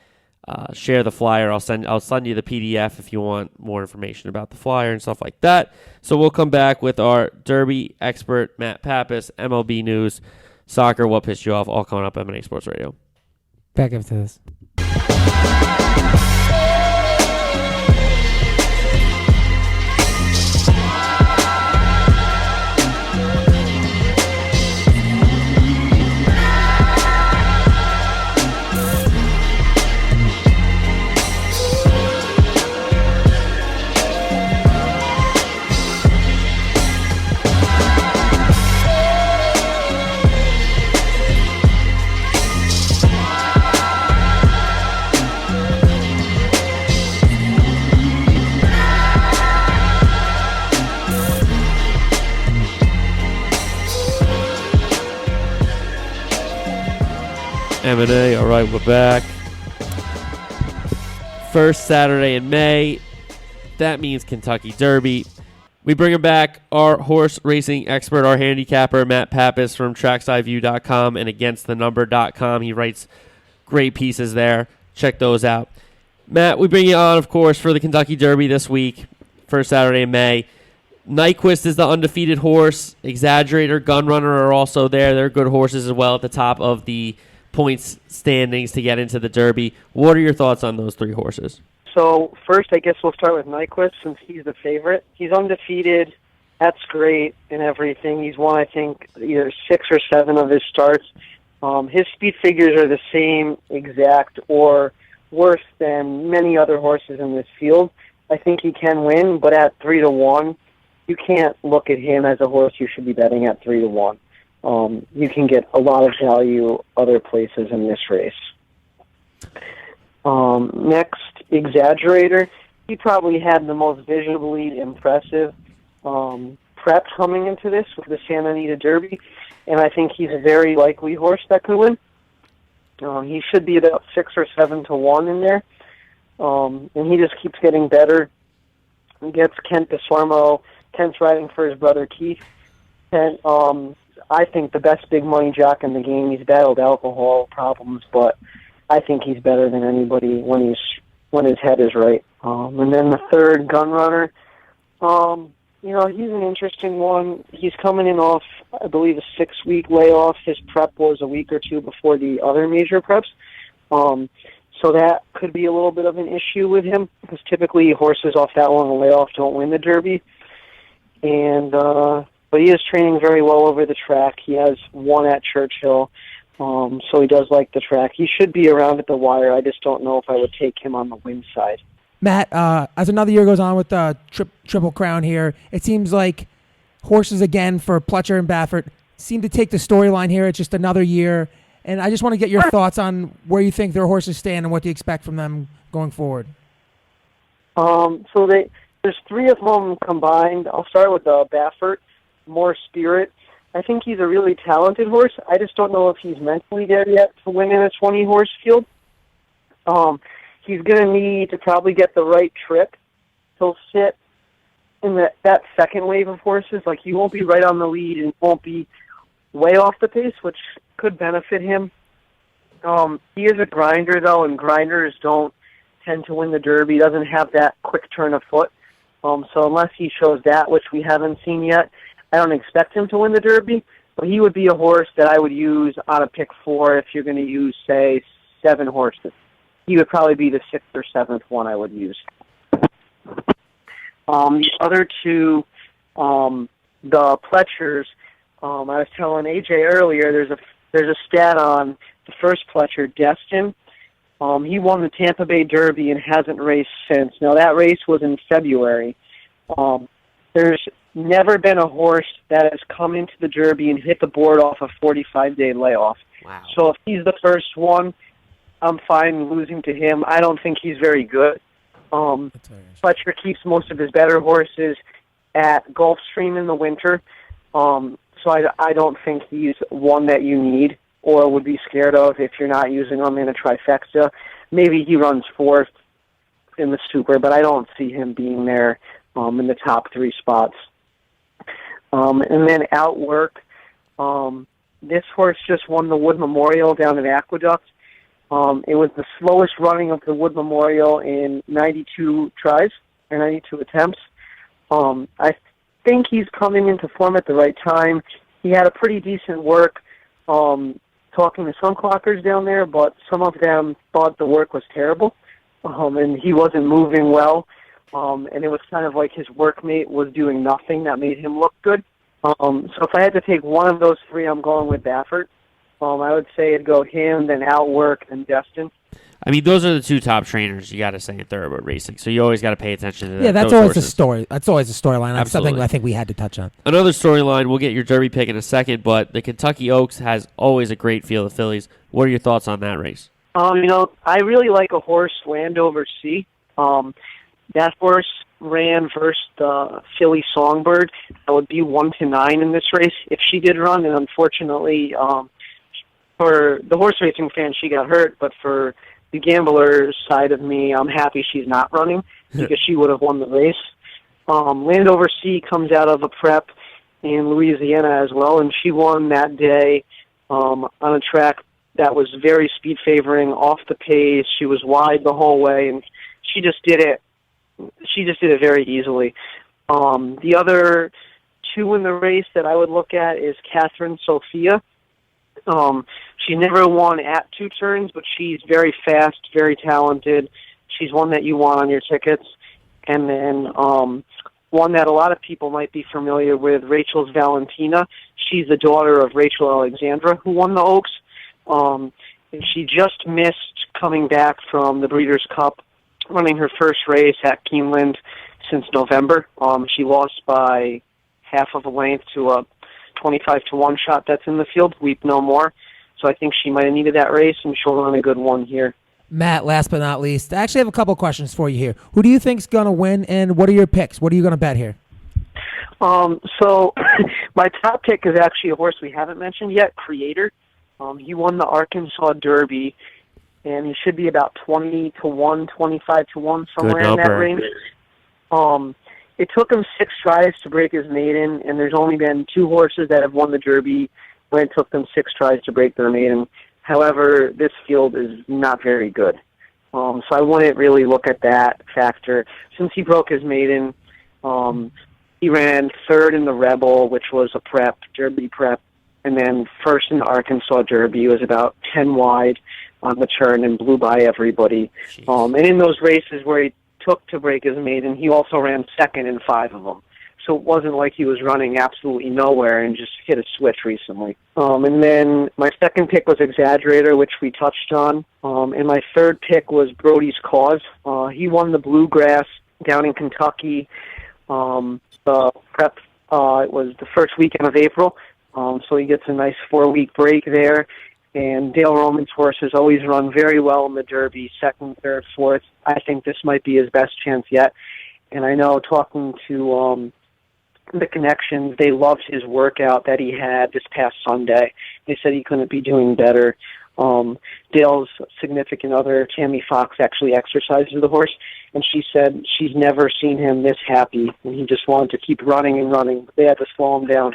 [SPEAKER 1] Share the flyer. I'll send you the PDF if you want more information about the flyer and stuff like that. So we'll come back with our Derby expert, Matt Pappas, MLB news, soccer, what pissed you off, all coming up M&A Sports Radio.
[SPEAKER 2] Back after this.
[SPEAKER 1] M&A, all right, we're back. First Saturday in May. That means Kentucky Derby. We bring back our horse racing expert, our handicapper, Matt Pappas from TrackSideView.com and AgainstTheNumber.com. He writes great pieces there. Check those out. Matt, we bring you on, of course, for the Kentucky Derby this week. First Saturday in May. Nyquist is the undefeated horse. Exaggerator, Gunrunner are also there. They're good horses as well at the top of the points standings to get into the Derby. What are your thoughts on those 3 horses?
[SPEAKER 6] So first, I guess we'll start with Nyquist since he's the favorite. He's undefeated. That's great and everything. He's won, I think, either 6 or 7 of his starts. His speed figures are the same exact or worse than many other horses in this field. I think he can win, but at 3-1, you can't look at him as a horse you should be betting at 3-1. You can get a lot of value other places in this race. Next, Exaggerator. He probably had the most visually impressive prep coming into this with the Santa Anita Derby, and I think he's a very likely horse that could win. He should be about 6 or 7-1 in there, and he just keeps getting better. He gets Kent DeSormo. Kent's riding for his brother Keith. Kent, I think the best big money jock in the game. He's battled alcohol problems, but I think he's better than anybody when his head is right. And then the third, Gun Runner. He's an interesting one. He's coming in off, I believe, a 6-week layoff. His prep was a week or two before the other major preps. So that could be a little bit of an issue with him, because typically horses off that long a layoff don't win the Derby. But he is training very well over the track. He has won at Churchill, so he does like the track. He should be around at the wire. I just don't know if I would take him on the win side.
[SPEAKER 2] Matt, as another year goes on with the Triple Crown here, it seems like horses again for Pletcher and Baffert seem to take the storyline here. It's just another year. And I just want to get your thoughts on where you think their horses stand and what do you expect from them going forward.
[SPEAKER 6] There's 3 of them combined. I'll start with Baffert, More Spirit. I think he's a really talented horse. I just don't know if he's mentally there yet to win in a 20-horse field. He's going to need to probably get the right trip. He'll sit in that second wave of horses. Like, he won't be right on the lead and won't be way off the pace, which could benefit him. He is a grinder, though, and grinders don't tend to win the Derby. He doesn't have that quick turn of foot. So unless he shows that, which we haven't seen yet, I don't expect him to win the Derby. But he would be a horse that I would use on a pick 4 if you're going to use, say, 7 horses. He would probably be the 6th or 7th one I would use. The other 2, the Pletchers, I was telling AJ earlier, there's a stat on the first Pletcher, Destin. He won the Tampa Bay Derby and hasn't raced since. Now, that race was in February. There's never been a horse that has come into the Derby and hit the board off a 45-day layoff.
[SPEAKER 1] Wow.
[SPEAKER 6] So if he's the first one, I'm fine losing to him. I don't think he's very good. Pletcher keeps most of his better horses at Gulfstream in the winter. So I don't think he's one that you need or would be scared of if you're not using him in a trifecta. Maybe he runs 4th in the Super, but I don't see him being there in the top 3 spots. And then Outwork. This horse just won the Wood Memorial down at Aqueduct. It was the slowest running of the Wood Memorial in 92 tries, or 92 attempts. I think he's coming into form at the right time. He had a pretty decent work talking to some clockers down there, but some of them thought the work was terrible, and he wasn't moving well. And it was kind of like his workmate was doing nothing that made him look good. So if I had to take one of those 3, I'm going with Baffert. I would say it'd go him, then Outwork, and Destin.
[SPEAKER 1] I mean, those are the 2 top trainers you got to say in thoroughbred racing. So you always got to pay attention to that.
[SPEAKER 2] Yeah, that's
[SPEAKER 1] those
[SPEAKER 2] always
[SPEAKER 1] horses.
[SPEAKER 2] a story. That's always a storyline. That's
[SPEAKER 1] Absolutely.
[SPEAKER 2] something I think we had to touch on.
[SPEAKER 1] Another storyline, we'll get your Derby pick in a second, but the Kentucky Oaks has always a great field of fillies. What are your thoughts on that race?
[SPEAKER 6] I really like a horse, Landover C. That horse ran versus the Philly Songbird. That would be 1-9 in this race if she did run, and unfortunately, for the horse racing fan, she got hurt, but for the gambler side of me, I'm happy she's not running because she would have won the race. Landover C comes out of a prep in Louisiana as well, and she won that day on a track that was very speed favoring, off the pace. She was wide the whole way, and she just did it. She just did it very easily. The other 2 in the race that I would look at is Catherine Sophia. She never won at 2 turns, but she's very fast, very talented. She's one that you want on your tickets. And then one that a lot of people might be familiar with, Rachel's Valentina. She's the daughter of Rachel Alexandra, who won the Oaks. And she just missed coming back from the Breeders' Cup, running her first race at Keeneland since November. She lost by half of a length to a 25-1 shot that's in the field, Weep No More. So I think she might have needed that race, and she'll run a good one here.
[SPEAKER 2] Matt, last but not least, I actually have a couple questions for you here. Who do you think's going to win, and what are your picks? What are you going to bet here?
[SPEAKER 6] So my top pick is actually a horse we haven't mentioned yet, Creator. He won the Arkansas Derby, and he should be about 20-1, 25-1, somewhere in that range. It took him 6 tries to break his maiden, and there's only been 2 horses that have won the Derby when it took them 6 tries to break their maiden. However, this field is not very good. So I wouldn't really look at that factor. Since he broke his maiden, he ran third in the Rebel, which was a Derby prep, and then first in the Arkansas Derby. He was about 10 wide on the turn and blew by everybody. And in those races where he took to break his maiden, he also ran second in 5 of them. So it wasn't like he was running absolutely nowhere and just hit a switch recently. And then my second pick was Exaggerator, which we touched on. And my third pick was Brody's Cause. He won the Bluegrass down in Kentucky. The prep, it was the first weekend of April. So he gets a nice 4-week break there. And Dale Roman's horses always run very well in the Derby, second, third, fourth. I think this might be his best chance yet. And I know talking to the Connections, they loved his workout that he had this past Sunday. They said he couldn't be doing better. Dale's significant other, Tammy Fox, actually exercises the horse, and she said she's never seen him this happy, and he just wanted to keep running and running. They had to slow him down.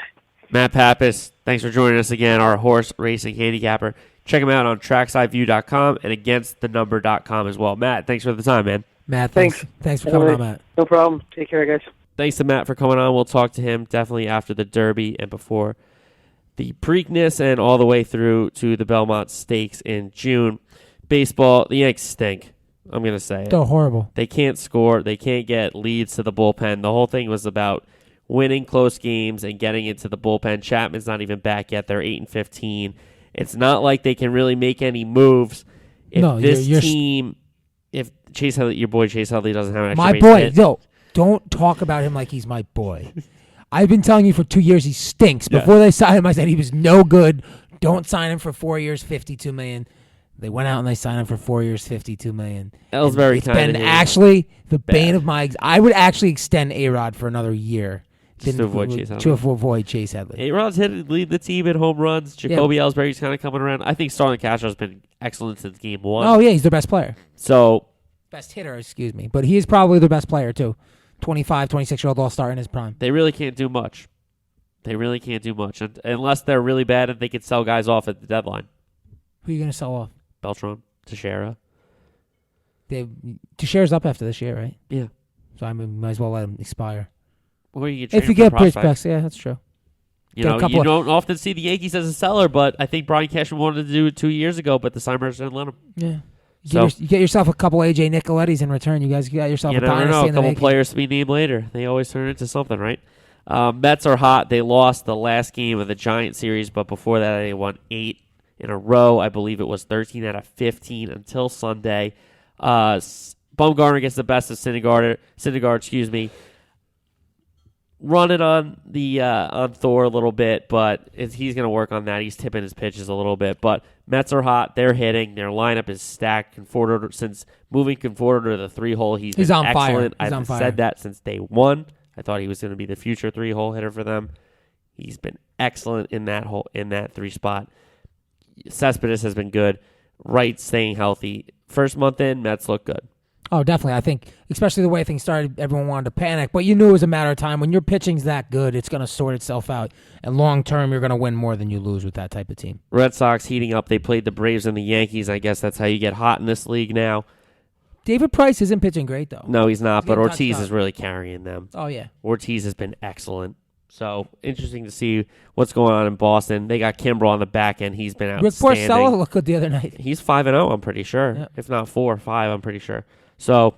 [SPEAKER 1] Matt Pappas, thanks for joining us again, our horse racing handicapper. Check him out on tracksideview.com and againstthenumber.com as well. Matt, thanks for the time, man.
[SPEAKER 2] Matt, thanks for coming on, Matt.
[SPEAKER 6] No problem. Take care, guys.
[SPEAKER 1] Thanks to Matt for coming on. We'll talk to him definitely after the Derby and before the Preakness and all the way through to the Belmont Stakes in June. Baseball, the Yanks stink. I'm going to say it.
[SPEAKER 2] They're horrible.
[SPEAKER 1] They can't score. They can't get leads to the bullpen. The whole thing was about winning close games and getting into the bullpen. Chapman's not even back yet. They're 8-15. It's not like they can really make any moves. If if Chase Headley, your boy Chase Headley doesn't have an extra base hit.
[SPEAKER 2] No, don't talk about him like he's my boy. I've been telling you for 2 years he stinks. Before they signed him, I said he was no good. Don't sign him for 4 years, $52 million. They went out and they signed him for 4 years, $52 million.
[SPEAKER 1] Ellsbury
[SPEAKER 2] It's been
[SPEAKER 1] kinda
[SPEAKER 2] actually the bane of my. I would actually extend A-Rod for another year.
[SPEAKER 1] Just to avoid Chase Headley.
[SPEAKER 2] To avoid Chase Headley.
[SPEAKER 1] A-Rod's lead the team in home runs. Jacoby Ellsbury's kind of coming around. I think Starlin Castro's been excellent since game 1.
[SPEAKER 2] Oh, yeah, he's their best player.
[SPEAKER 1] So
[SPEAKER 2] Best hitter, excuse me. But he is probably their best player, too. 25, 26-year-old all-star in his prime.
[SPEAKER 1] they really can't do much. They really can't do much unless they're really bad and they can sell guys off at the deadline.
[SPEAKER 2] Who are you going to sell off?
[SPEAKER 1] Beltran, Teixeira.
[SPEAKER 2] Teixeira's up after this year, right?
[SPEAKER 1] Yeah.
[SPEAKER 2] So I might as well let him expire.
[SPEAKER 1] Or you
[SPEAKER 2] If you get prospects, yeah, that's true.
[SPEAKER 1] You know, you don't often see the Yankees as a seller, but I think Brian Cashman wanted to do it 2 years ago, but the Simers didn't let him.
[SPEAKER 2] Yeah. You get yourself a couple A.J. Nicolettis in return. You guys got yourself a dynasty.
[SPEAKER 1] You never know. A couple
[SPEAKER 2] making.
[SPEAKER 1] players to be named later. They always turn into something, right? Mets are hot. They lost the last game of the Giant series, but before that they won 8 in a row. I believe it was 13 out of 15 until Sunday. Bumgarner gets the best of Syndergaard, running on the on Thor a little bit, but he's going to work on that. He's tipping his pitches a little bit, but Mets are hot. They're hitting. Their lineup is stacked. Since moving Conforto to the 3-hole, he's been
[SPEAKER 2] on
[SPEAKER 1] excellent.
[SPEAKER 2] fire.
[SPEAKER 1] I've said that since day one. I thought he was going to be the future 3-hole hitter for them. He's been excellent in that 3 spot. Cespedes has been good. Wright staying healthy. First month in, Mets look good.
[SPEAKER 2] Oh, definitely. I think, especially the way things started, everyone wanted to panic. But you knew it was a matter of time. When your pitching's that good, it's going to sort itself out. And long term, you're going to win more than you lose with that type of team.
[SPEAKER 1] Red Sox heating up. They played the Braves and the Yankees. I guess that's how you get hot in this league now.
[SPEAKER 2] David Price isn't pitching great, though.
[SPEAKER 1] No, he's not. But Ortiz
[SPEAKER 2] touched
[SPEAKER 1] is really carrying them.
[SPEAKER 2] Oh, yeah.
[SPEAKER 1] Ortiz has been excellent. So, interesting to see what's going on in Boston. They got Kimbrel on the back end. He's been outstanding.
[SPEAKER 2] Rick Porcello looked good the other night.
[SPEAKER 1] He's 5-0, I'm pretty sure.
[SPEAKER 2] Yep.
[SPEAKER 1] If not 4 or 5, I'm pretty sure. So,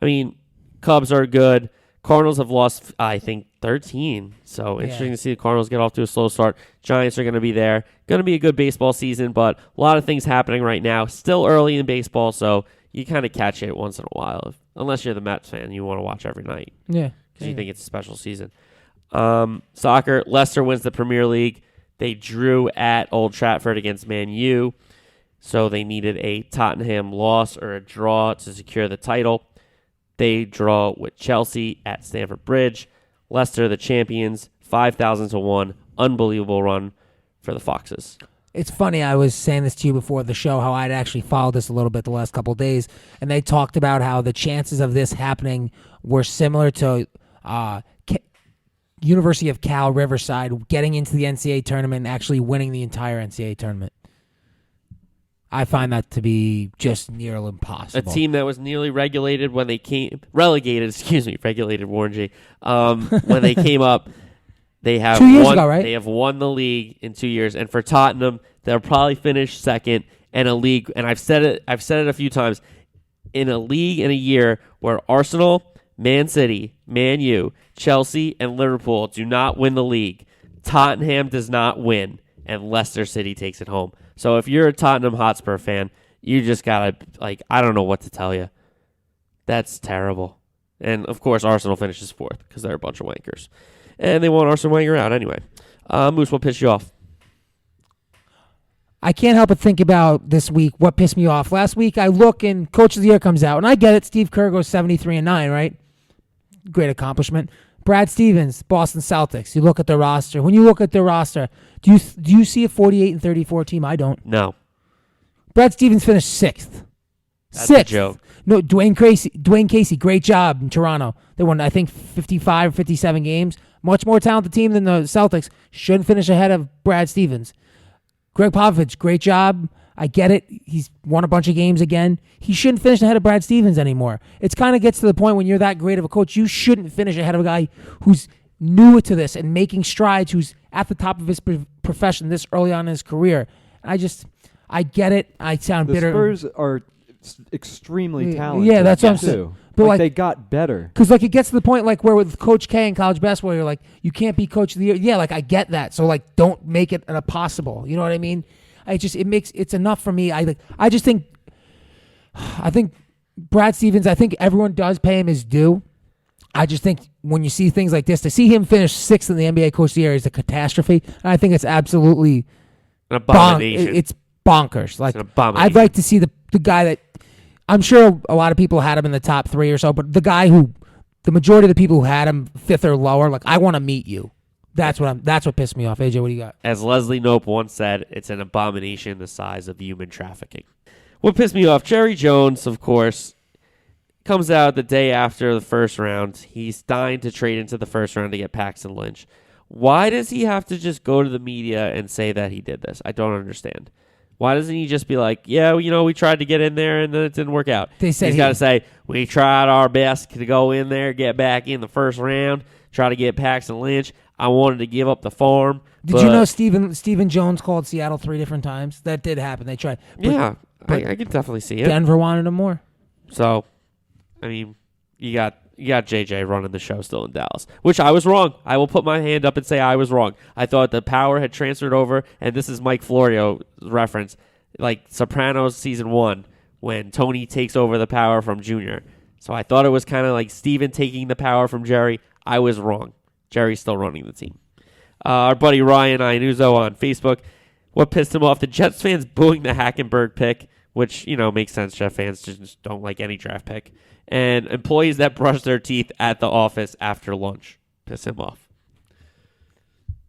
[SPEAKER 1] I mean, Cubs are good. Cardinals have lost, I think, 13. So, interesting to see the Cardinals get off to a slow start. Giants are going to be there. Going to be a good baseball season, but a lot of things happening right now. Still early in baseball, so you kind of catch it once in a while. Unless you're the Mets fan, you want to watch every night.
[SPEAKER 2] Yeah.
[SPEAKER 1] Because you think it's a special season. Soccer, Leicester wins the Premier League. They drew at Old Trafford against Man U, so they needed a Tottenham loss or a draw to secure the title. They draw with Chelsea at Stamford Bridge. Leicester, the champions, 5,000 to 1. Unbelievable run for the Foxes.
[SPEAKER 2] It's funny, I was saying this to you before the show, how I'd actually followed this a little bit the last couple of days, and they talked about how the chances of this happening were similar to University of Cal Riverside getting into the NCAA tournament and actually winning the entire NCAA tournament. I find that to be just nearly
[SPEAKER 1] A
[SPEAKER 2] impossible.
[SPEAKER 1] team that was nearly relegated when they came regulated, Warren G. When they came up, they have
[SPEAKER 2] 2 years ago, right?
[SPEAKER 1] They have won the league in 2 years, and for Tottenham, they'll probably finish second in a league. And I've said it a few times, in a league in a year where Arsenal, Man City, Man U, Chelsea, and Liverpool do not win the league. Tottenham does not win, and Leicester City takes it home. So if you're a Tottenham Hotspur fan, you just gotta, I don't know what to tell you. That's terrible. And of course, Arsenal finishes fourth because they're a bunch of wankers, and they want Arsene Wenger out anyway. Moose, what pissed you off?
[SPEAKER 2] I can't help but think about this week what pissed me off. Last week, I look and Coach of the Year comes out, and I get it. Steve Kerr goes 73-9, right? Great accomplishment. Brad Stevens, Boston Celtics. You look at the roster. When you look at the roster, do you see a 48-34 team? I don't.
[SPEAKER 1] No.
[SPEAKER 2] Brad Stevens finished sixth.
[SPEAKER 1] That's
[SPEAKER 2] Sixth.
[SPEAKER 1] a joke.
[SPEAKER 2] No, Dwayne Casey, great job in Toronto. They won, I think, 55 or 57 games. Much more talented team than the Celtics. Shouldn't finish ahead of Brad Stevens. Greg Popovich, great job. I get it. He's won a bunch of games again. He shouldn't finish ahead of Brad Stevens anymore. It kind of gets to the point when you're that great of a coach, you shouldn't finish ahead of a guy who's new to this and making strides, who's at the top of his profession this early on in his career. I get it. I sound bitter.
[SPEAKER 4] The Spurs are extremely talented.
[SPEAKER 2] Yeah, that's what I'm saying.
[SPEAKER 4] But they got better.
[SPEAKER 2] Because it gets to the point where with Coach K in college basketball, you're like, you can't be Coach of the Year. Yeah, I get that. So don't make it an impossible. You know what I mean? It's enough for me. I think Brad Stevens, I think everyone does pay him his due. I just think when you see things like this, to see him finish sixth in the NBA Coach of the Year is a catastrophe. And I think it's absolutely
[SPEAKER 1] an abomination.
[SPEAKER 2] It's bonkers.
[SPEAKER 1] It's an abomination.
[SPEAKER 2] I'd like to see the guy that, I'm sure a lot of people had him in the top three or so, but the guy who, the majority of the people who had him fifth or lower, I want to meet you. That's what pissed me off. AJ, what do you got?
[SPEAKER 1] As Leslie Knope once said, it's an abomination the size of human trafficking. What pissed me off, Jerry Jones, of course, comes out the day after the first round. He's dying to trade into the first round to get Paxton Lynch. Why does he have to just go to the media and say that he did this? I don't understand. Why doesn't he just be like, yeah, we tried to get in there and then it didn't work out?
[SPEAKER 2] He's
[SPEAKER 1] got to say, we tried our best to go in there, get back in the first round, try to get Paxton Lynch. I wanted to give up the farm.
[SPEAKER 2] Did you know Stephen Jones called Seattle 3 different times? That did happen. They tried.
[SPEAKER 1] But I can definitely see it.
[SPEAKER 2] Denver wanted him more.
[SPEAKER 1] So, you got JJ running the show still in Dallas, which I was wrong. I will put my hand up and say I was wrong. I thought the power had transferred over, and this is Mike Florio reference, like Sopranos season 1, when Tony takes over the power from Junior. So I thought it was kind of like Steven taking the power from Jerry. I was wrong. Jerry's still running the team. Our buddy Ryan Iannuzzo on Facebook, what pissed him off? The Jets fans booing the Hackenberg pick, which, makes sense. Jet fans just don't like any draft pick. And employees that brush their teeth at the office after lunch. Piss him off.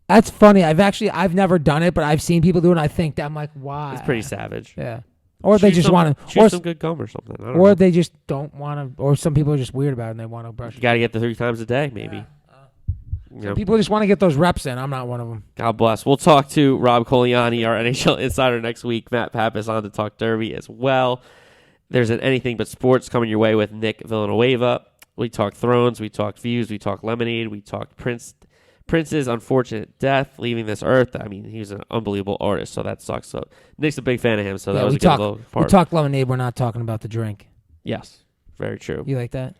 [SPEAKER 2] That's funny. I've never done it, but I've seen people do it, and I think that I'm like, why?
[SPEAKER 1] It's pretty savage.
[SPEAKER 2] Yeah. Or they just want to.
[SPEAKER 1] Chew some good gum or something. I don't
[SPEAKER 2] or
[SPEAKER 1] know.
[SPEAKER 2] they just don't want to. Or some people are just weird about it and they want to brush.
[SPEAKER 1] You got to get the 3 times a day, maybe.
[SPEAKER 2] People just want to get those reps in. I'm not one of them.
[SPEAKER 1] God bless. We'll talk to Rob Coliani, our NHL insider, next week. Matt Pappas on to talk Derby as well. There's an Anything But Sports coming your way with Nick Villanueva. We talk Thrones. We talk Views. We talk Lemonade. We talk Prince's unfortunate death, leaving this earth. He was an unbelievable artist, so that sucks. So Nick's a big fan of him, so that was a good little part.
[SPEAKER 2] We talk Lemonade. We're not talking about the drink.
[SPEAKER 1] Yes, very true.
[SPEAKER 2] You like that?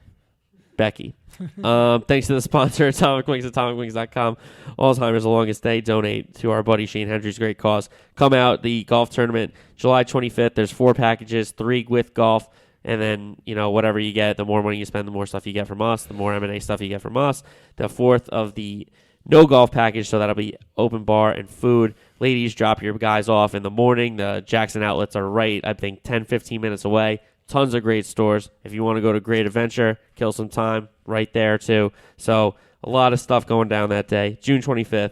[SPEAKER 1] Becky. Thanks to the sponsor, Atomic Wings, atomicwings.com. Alzheimer's the longest day. Donate to our buddy Shane Hendry's great cause. Come out, the golf tournament, July 25th. There's 4 packages, 3 with golf, and then, whatever you get, the more money you spend, the more stuff you get from us, the more M&A stuff you get from us. The 4th of the no golf package, so that'll be open bar and food. Ladies, drop your guys off in the morning. The Jackson outlets are right, I think, 10, 15 minutes away. Tons of great stores. If you want to go to Great Adventure, kill some time, right there too. So a lot of stuff going down that day. June 25th,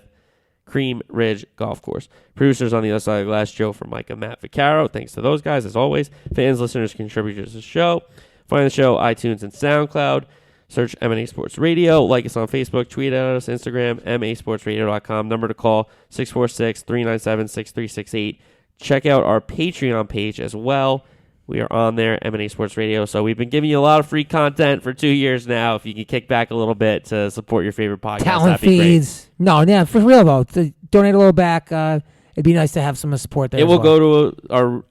[SPEAKER 1] Cream Ridge Golf Course. Producers on the other side of the glass, Joe from Micah, Matt Vaccaro. Thanks to those guys, as always. Fans, listeners, contributors to the show. Find the show, iTunes and SoundCloud. Search M&A Sports Radio. Like us on Facebook. Tweet at us, Instagram, masportsradio.com. Number to call, 646-397-6368. Check out our Patreon page as well. We are on there, M&A Sports Radio. So we've been giving you a lot of free content for 2 years now. If you can kick back a little bit to support your favorite podcast,
[SPEAKER 2] Talent
[SPEAKER 1] that'd be
[SPEAKER 2] feeds. No, yeah, for real though. To donate a little back. It'd be nice to have some support there.
[SPEAKER 1] It will go to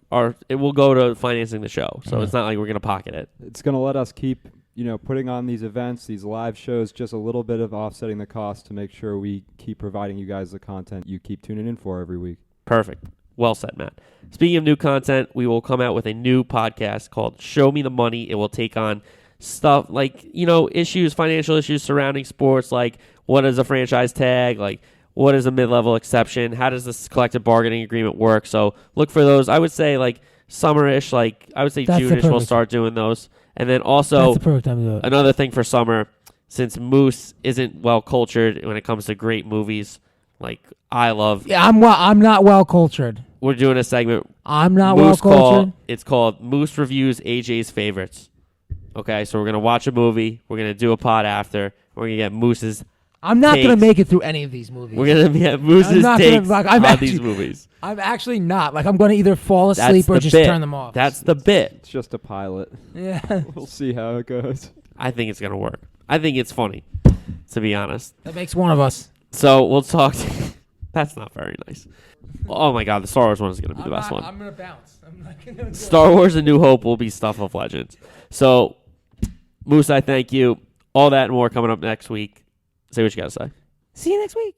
[SPEAKER 1] it will go to financing the show. So it's not like we're going to pocket it.
[SPEAKER 4] It's going to let us keep, putting on these events, these live shows, just a little bit of offsetting the cost to make sure we keep providing you guys the content you keep tuning in for every week.
[SPEAKER 1] Perfect. Well said, Matt. Speaking of new content, we will come out with a new podcast called Show Me the Money. It will take on stuff like, issues, financial issues surrounding sports, like what is a franchise tag, like what is a mid-level exception, how does this collective bargaining agreement work. So look for those. I would say like summer-ish, I would say June-ish we'll start doing those. And then also
[SPEAKER 2] that's the perfect time to do it.
[SPEAKER 1] Another thing for summer, since Moose isn't well-cultured when it comes to great movies, like I love.
[SPEAKER 2] Yeah, I'm not well cultured.
[SPEAKER 1] We're doing a segment.
[SPEAKER 2] I'm not well cultured.
[SPEAKER 1] It's called Moose Reviews AJ's Favorites. Okay, so we're gonna watch a movie. We're gonna do a pod after. We're gonna get Moose's.
[SPEAKER 2] I'm not
[SPEAKER 1] takes.
[SPEAKER 2] gonna make it through any of these movies.
[SPEAKER 1] We're gonna get Moose's takes on these movies.
[SPEAKER 2] I'm actually not. I'm gonna either fall asleep or just turn them off.
[SPEAKER 1] That's the bit.
[SPEAKER 4] It's just a pilot.
[SPEAKER 2] Yeah.
[SPEAKER 4] We'll see how it goes.
[SPEAKER 1] I think it's gonna work. I think it's funny, to be honest.
[SPEAKER 2] That makes one of us.
[SPEAKER 1] So we'll talk. That's not very nice. Oh my God, the Star Wars one is going to be the best one.
[SPEAKER 2] I'm going to bounce. I'm not going to
[SPEAKER 1] Star Wars: A New Hope will be stuff of legends. So, Moose, I thank you. All that and more coming up next week. Say what you got to say.
[SPEAKER 2] See you next week.